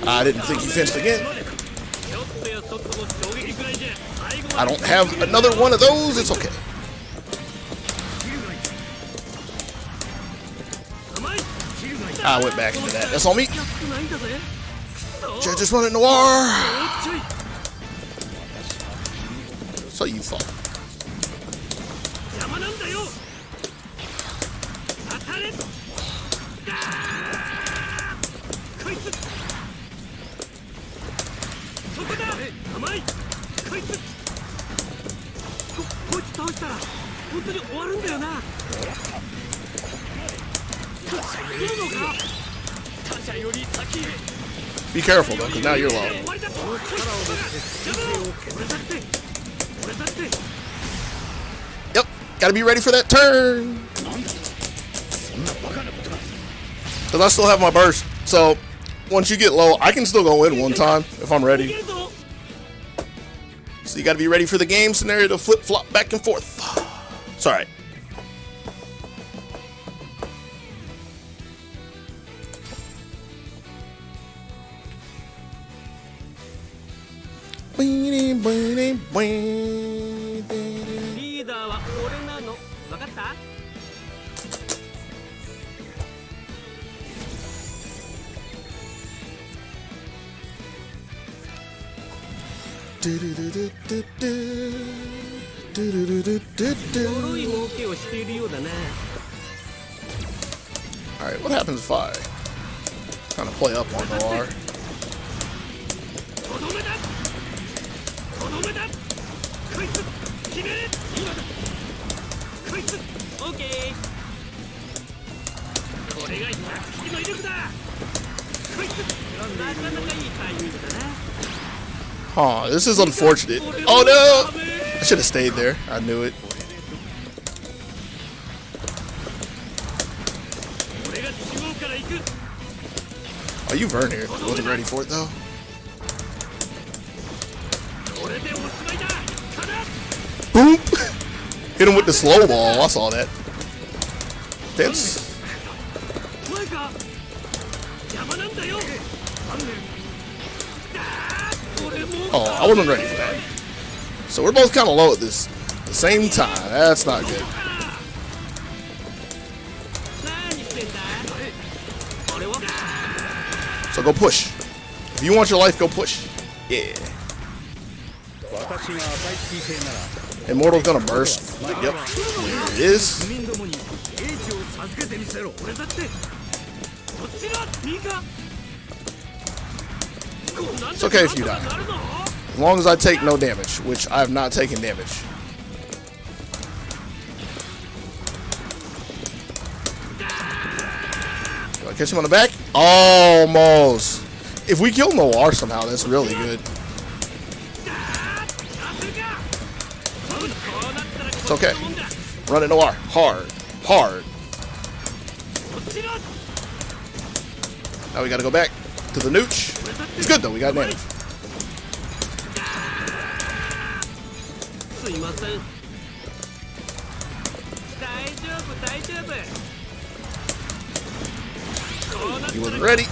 [SPEAKER 2] I didn't think he fenced again. I don't have another one of those. It's okay. I went back into that. That's on me. Just run it, Noir. So you thought. Be careful though, because now you're low. Yep, gotta be ready for that turn. Because I still have my burst. So once you get low, I can still go in one time if I'm ready. So you gotta be ready for the game scenario to flip flop back and forth. It's alright. Alright, what happens if I kind of play up on Noir? Oh, this is unfortunate. Oh no! I should have stayed there. I knew it. Oh, you Vern here. Wasn't ready for it though. Boom! Hit him with the slow ball. I saw that. That's. Oh, I wasn't ready for that. So we're both kind of low at the same time. That's not good. So go push. If you want your life, go push. Yeah. Immortal's gonna burst. Yep. There it is. It's okay if you die. As long as I take no damage, which I have not taken damage. Do I catch him on the back? Almost. If we kill Noir somehow, that's really good. It's okay. Run it Noir. Hard. Hard. Now we gotta go back to the nooch. It's good though, we got damage. He wasn't ready.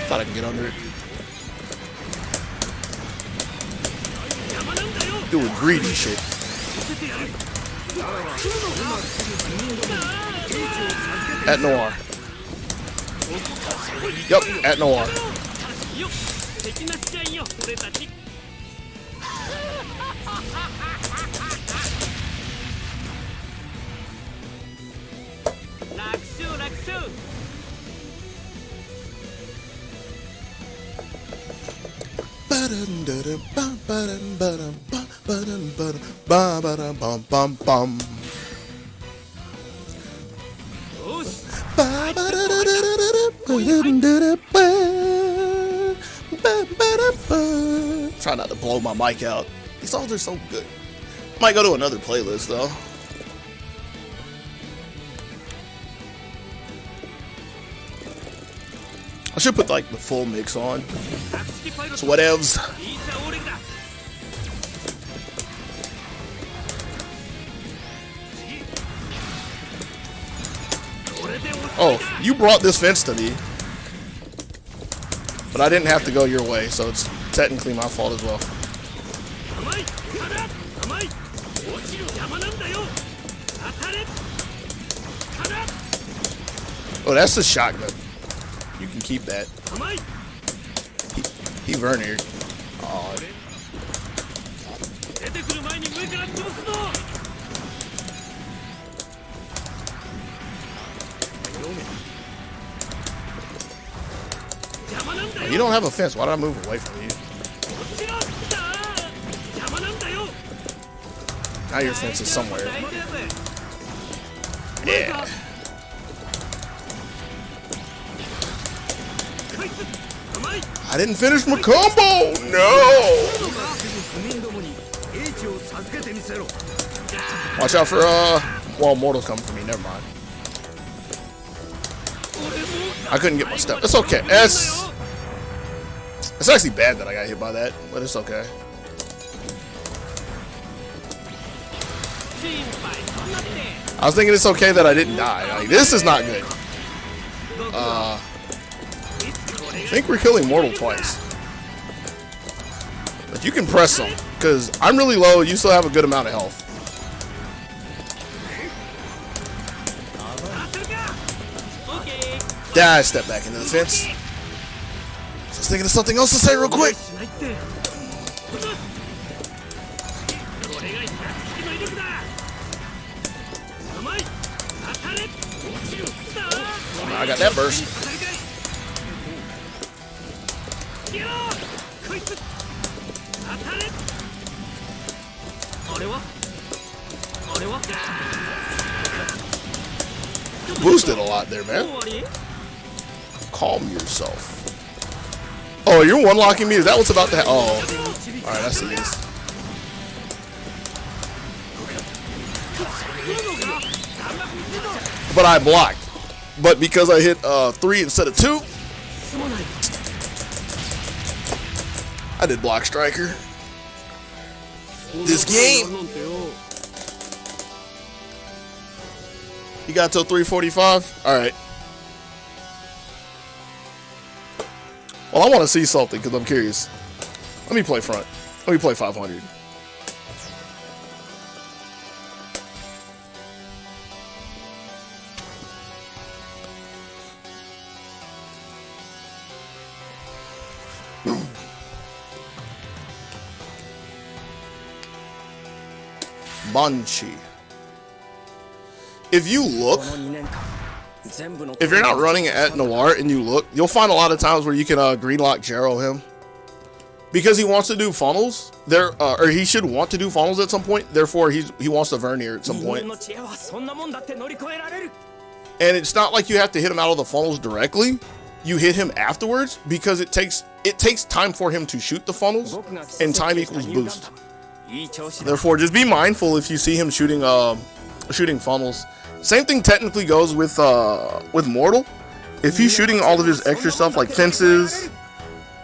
[SPEAKER 2] Thought I could get under it. Doing greedy shit. At Noir. Yup, at Noir. Try not to blow my mic out. These songs are so good. Might go to another playlist though. I should put like the full mix on. So whatevs. Oh, you brought this fence to me. But I didn't have to go your way, so it's technically my fault as well. Oh, that's the shotgun. You can keep that. He Vernier. Oh. You don't have a fence. Why did I move away from you? Now your fence is somewhere. Yeah. I didn't finish my combo! No! Watch out for, well, Mortal's coming for me. Never mind. I couldn't get my step. It's okay. It's actually bad that I got hit by that, but it's okay. I was thinking it's okay that I didn't die. Like, this is not good. I think we're killing Mortal twice. But you can press them, because I'm really low. You still have a good amount of health. I step back into the fence. Just thinking of something else to say real quick. I got that burst. Boosted a lot there, man. Calm yourself. Oh, you're one-locking me? Is that what's about to happen? Oh. Alright, I see this. But I blocked. But because I hit 3 instead of 2, I did block striker. This game. You got till 3:45? Alright. Well, I want to see something because I'm curious. Let me play front. Let me play 500. Banshee. If you look, if you're not running at Noir and you look, you'll find a lot of times where you can green lock Jero him. Because he wants to do funnels, or he should want to do funnels at some point, therefore he wants to Vernier at some point. And it's not like you have to hit him out of the funnels directly. You hit him afterwards because it takes time for him to shoot the funnels, and time equals boost. Therefore, just be mindful if you see him shooting funnels. Same thing technically goes with Mortal. If he's shooting all of his extra stuff like fences,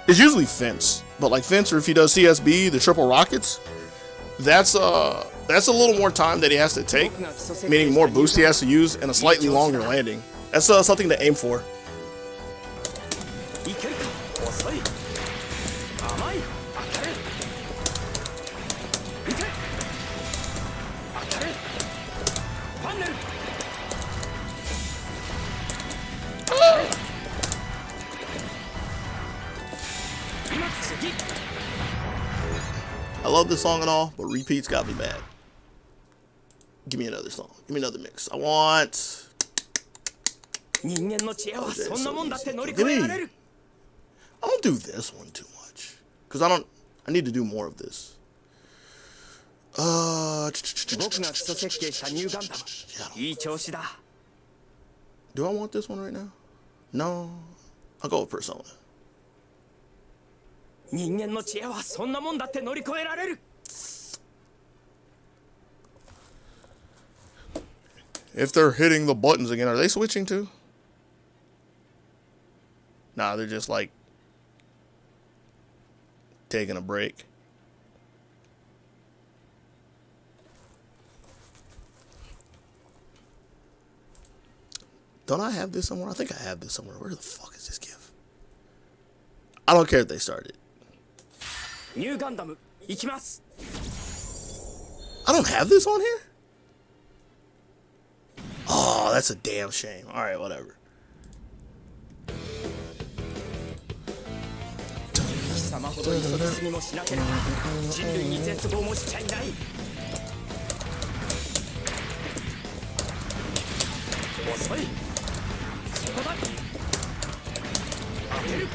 [SPEAKER 2] it's usually fence. But like fence, or if he does CSB, the triple rockets, that's a little more time that he has to take, meaning more boost he has to use and a slightly longer landing. That's something to aim for. I love this song and all, but repeats got me mad. Give me another song. Give me another mix. I want... Give me... I don't do this one too much. Because I need to do more of this. Do I want this one right now? No. I'll go with Persona. If they're hitting the buttons again, are they switching too? Nah, they're just like taking a break. Don't I have this somewhere? I think I have this somewhere. Where the fuck is this GIF? I don't care if they started. New Gundam, ikimasu. I don't have this on here? Oh, that's a damn shame. Alright, whatever.
[SPEAKER 1] 貴様ほど急ぎすぎもしなければ人類に絶望もしちゃいない。遅い。そこだ。当てる。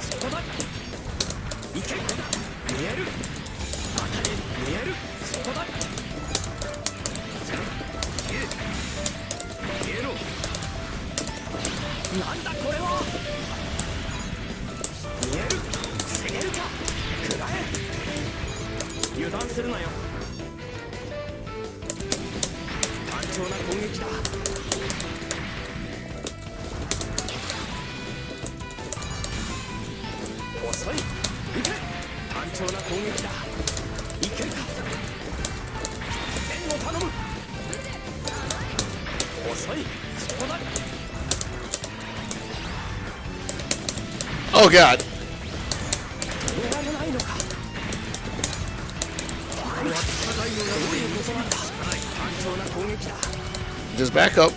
[SPEAKER 1] そこだ。いけ。見える。当たり見える。そこだ。見えろ。なんだこれは。見える。防げるか。食らえ。油断するなよ。単調な攻撃だ。遅い。いけ。単調な攻撃だ。いけるか。援護頼む。遅い。そこだ。
[SPEAKER 2] Oh god. Just back up.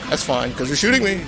[SPEAKER 2] That's fine, because you're shooting me.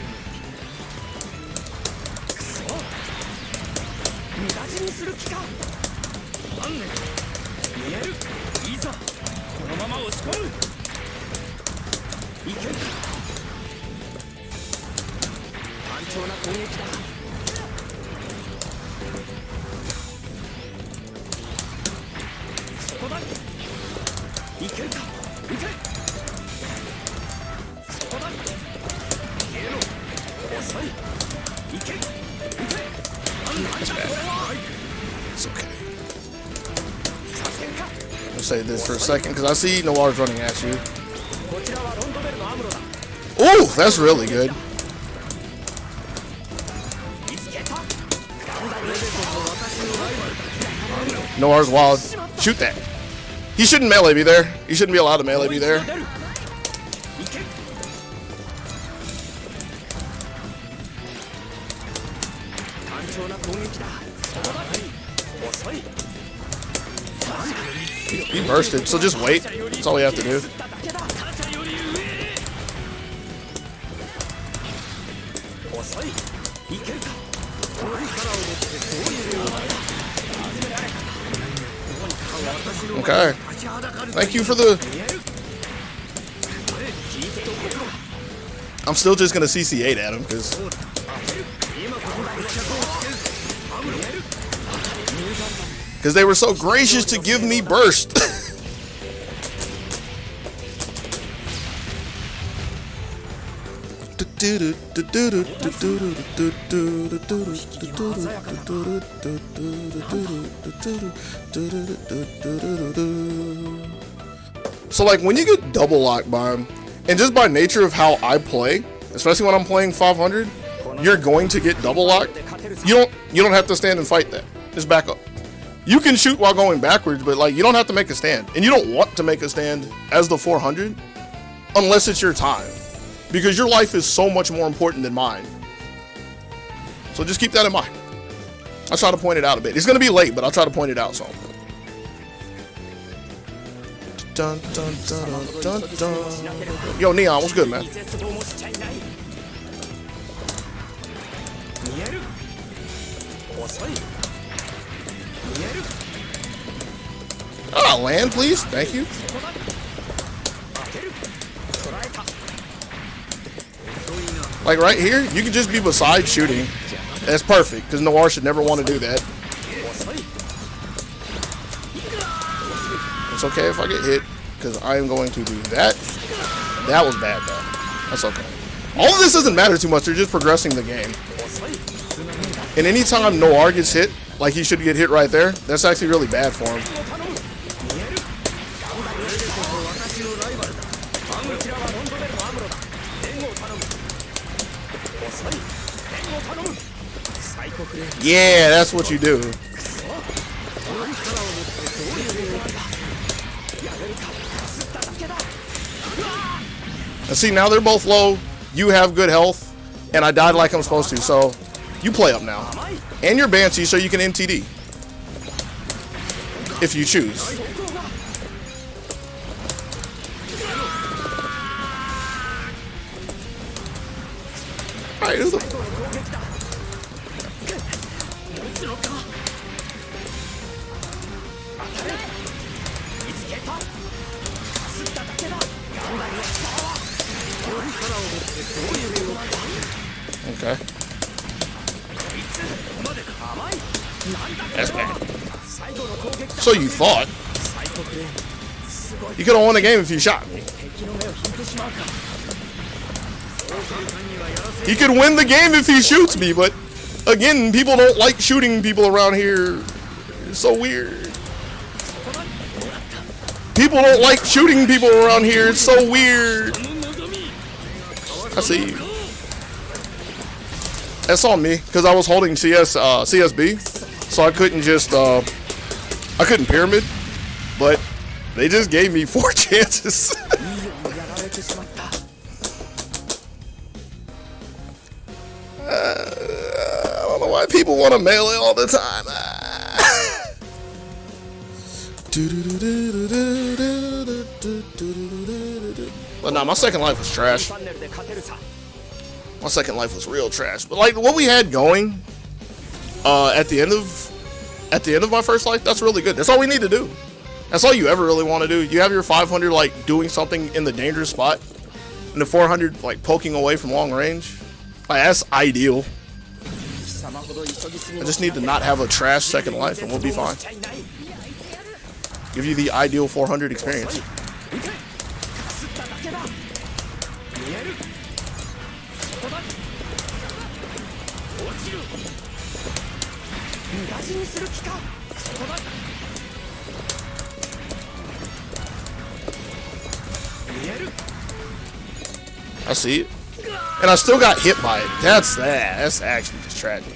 [SPEAKER 2] It's okay. I'll say this for a second because I see Noir's running at you. Oh, that's really good. Noir's wild. Shoot that. He shouldn't melee me there. He shouldn't be allowed to melee me there. He bursted, so just wait. That's all we have to do. Okay. Thank you for the... I'm still just gonna CC8 at him, because... Because they were so gracious to give me burst. So like when you get double locked by him, and just by nature of how I play, especially when I'm playing 500, you're going to get double locked. You don't have to stand and fight that. Just back up. You can shoot while going backwards, but like you don't have to make a stand, and you don't want to make a stand as the 400 unless it's your time, because your life is so much more important than mine. So just keep that in mind. I'll try to point it out a bit. It's gonna be late, but I'll try to point it out some. Dun, dun, dun, dun, dun. Yo, Neon, what's good, man? Ah, land, please. Thank you. Like right here, you can just be beside shooting. That's perfect, because Noir should never want to do that. It's okay if I get hit, because I am going to do that. That was bad, though. That's okay. All of this doesn't matter too much. They're just progressing the game. And anytime Noir gets hit, like he should get hit right there, that's actually really bad for him. Yeah, that's what you do. And see, now they're both low. You have good health, and I died like I'm supposed to, so you play up now. And you're Banshee, so you can NTD if you choose. Alright, who's the... Okay. That's bad. So you thought. You could have won the game if you shot me. He could win the game if he shoots me, but again, people don't like shooting people around here. It's so weird. People don't like shooting people around here. It's so weird. I see you. That's on me, because I was holding CSB, so I couldn't just, I couldn't pyramid, but they just gave me 4 chances. I don't know why people want to melee all the time. Well, nah, my second life was trash. My second life was real trash. But like what we had going at the end of my first life, that's really good. That's all we need to do. That's all you ever really want to do. You have your 500 like doing something in the dangerous spot, and the 400 like poking away from long range. Like that's ideal. I just need to not have a trash second life, and we'll be fine. Give you the ideal 400 experience. I see it. And I still got hit by it. That's that. That's actually just tragic.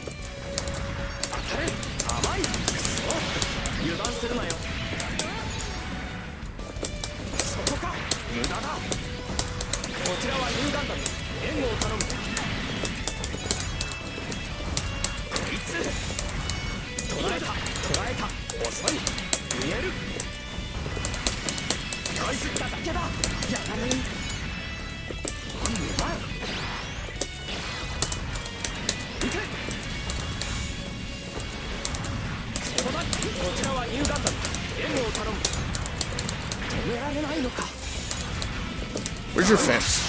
[SPEAKER 2] Where's your fence?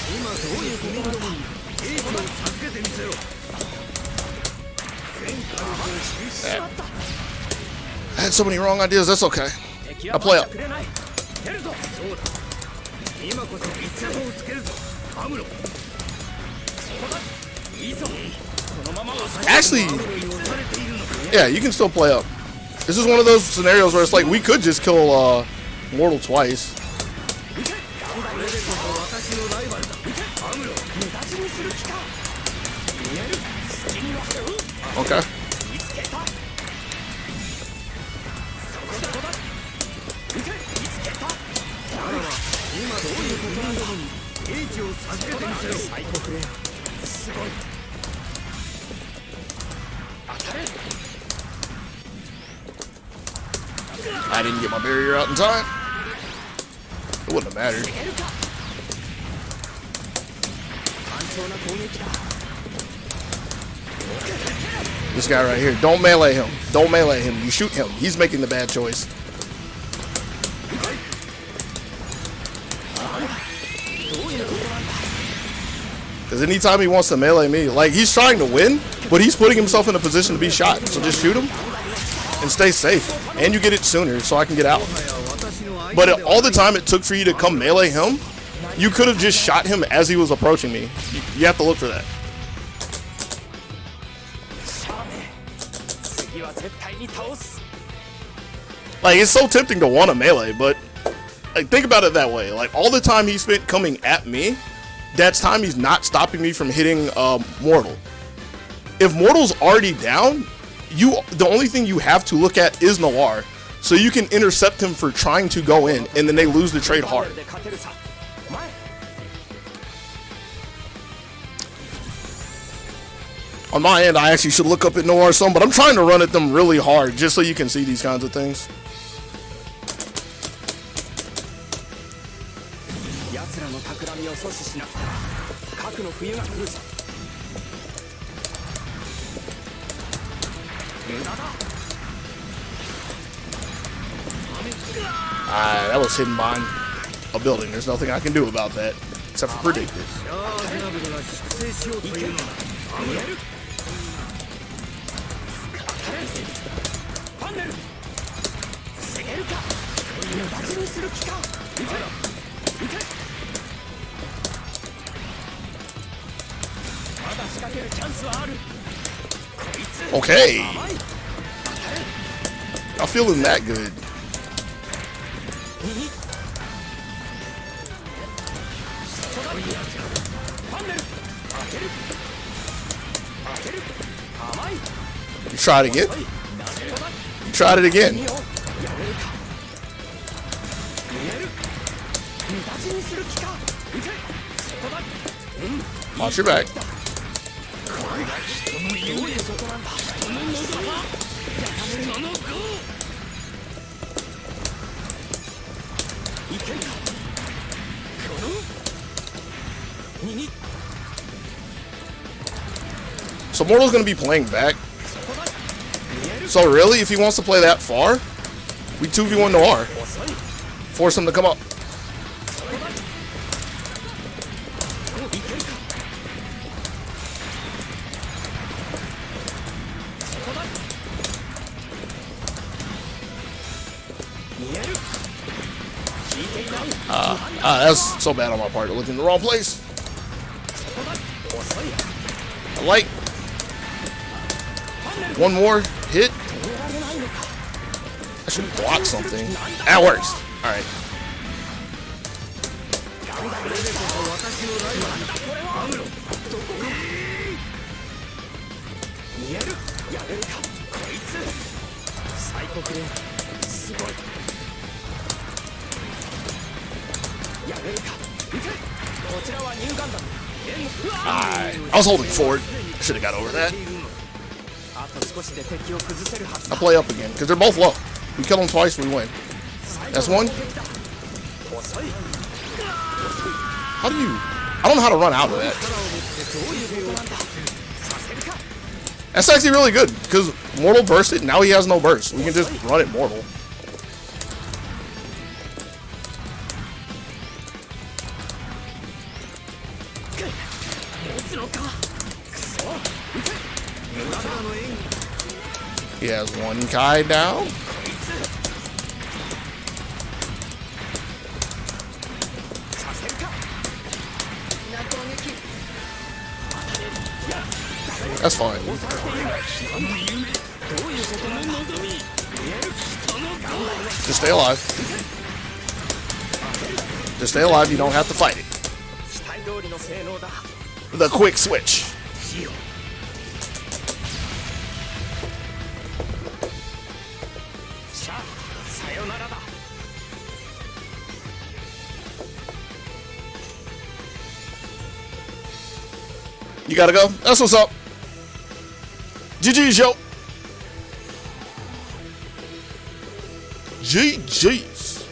[SPEAKER 2] I had so many wrong ideas. That's okay. I play up. Actually, yeah, you can still play up. This is one of those scenarios where it's like we could just kill Mortal twice. Okay. I didn't get my barrier out in time. It wouldn't have mattered. This guy right here. Don't melee him. Don't melee him. You shoot him. He's making the bad choice. Because anytime he wants to melee me, like he's trying to win, but he's putting himself in a position to be shot. So just shoot him and stay safe. And you get it sooner so I can get out. But all the time it took for you to come melee him, you could have just shot him as he was approaching me. You have to look for that. Like, it's so tempting to want to melee, but like, think about it that way. Like, all the time he spent coming at me, that's time he's not stopping me from hitting Mortal. If Mortal's already down, the only thing you have to look at is Noir. So you can intercept him for trying to go in, and then they lose the trade hard. On my end, I actually should look up at Noir some, but I'm trying to run at them really hard just so you can see these kinds of things. That was hidden behind a building. There's nothing I can do about that except for predict it. Okay. I'm feeling that good. You tried it again. You tried it again. Watch your back. So Mortal's gonna be playing back. So really, if he wants to play that far, we 2v1 Noir. Force him to come up. That's so bad on my part. Looking in the wrong place. I like one more hit. I should block something. That works. All right. I was holding forward. I should have got over that. I'll play up again because they're both low. We kill them twice, we win. That's one. How do you? I don't know how to run out of that. That's actually really good because Mortal bursted. Now he has no burst. We can just run it Mortal. He has one Kai down. That's fine. Just stay alive. Just stay alive. You don't have to fight it. The quick switch. You gotta go? That's what's up. GG's, yo. GG's.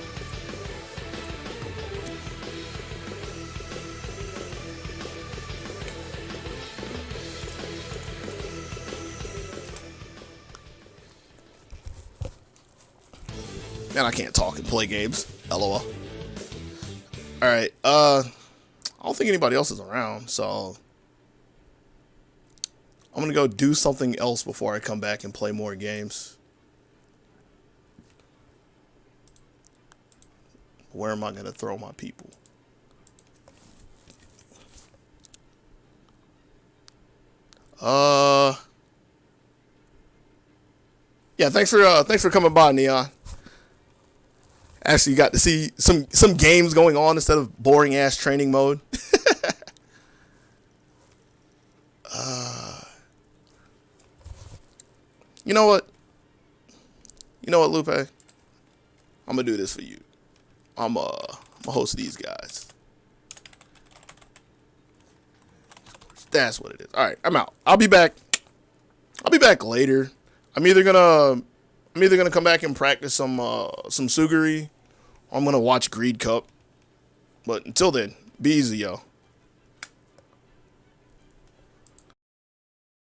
[SPEAKER 2] Man, I can't talk and play games. LOL. Alright, I don't think anybody else is around, so I'm gonna go do something else before I come back and play more games. Where am I gonna throw my people? Yeah, thanks for coming by, Neon. Actually got to see some games going on instead of boring ass training mode. You know what? You know what, Lupe? I'm gonna do this for you. I'm gonna host these guys. That's what it is. All right, I'm out. I'll be back. I'll be back later. I'm either gonna come back and practice some Suguri, or I'm gonna watch Greed Cup. But until then, be easy, yo.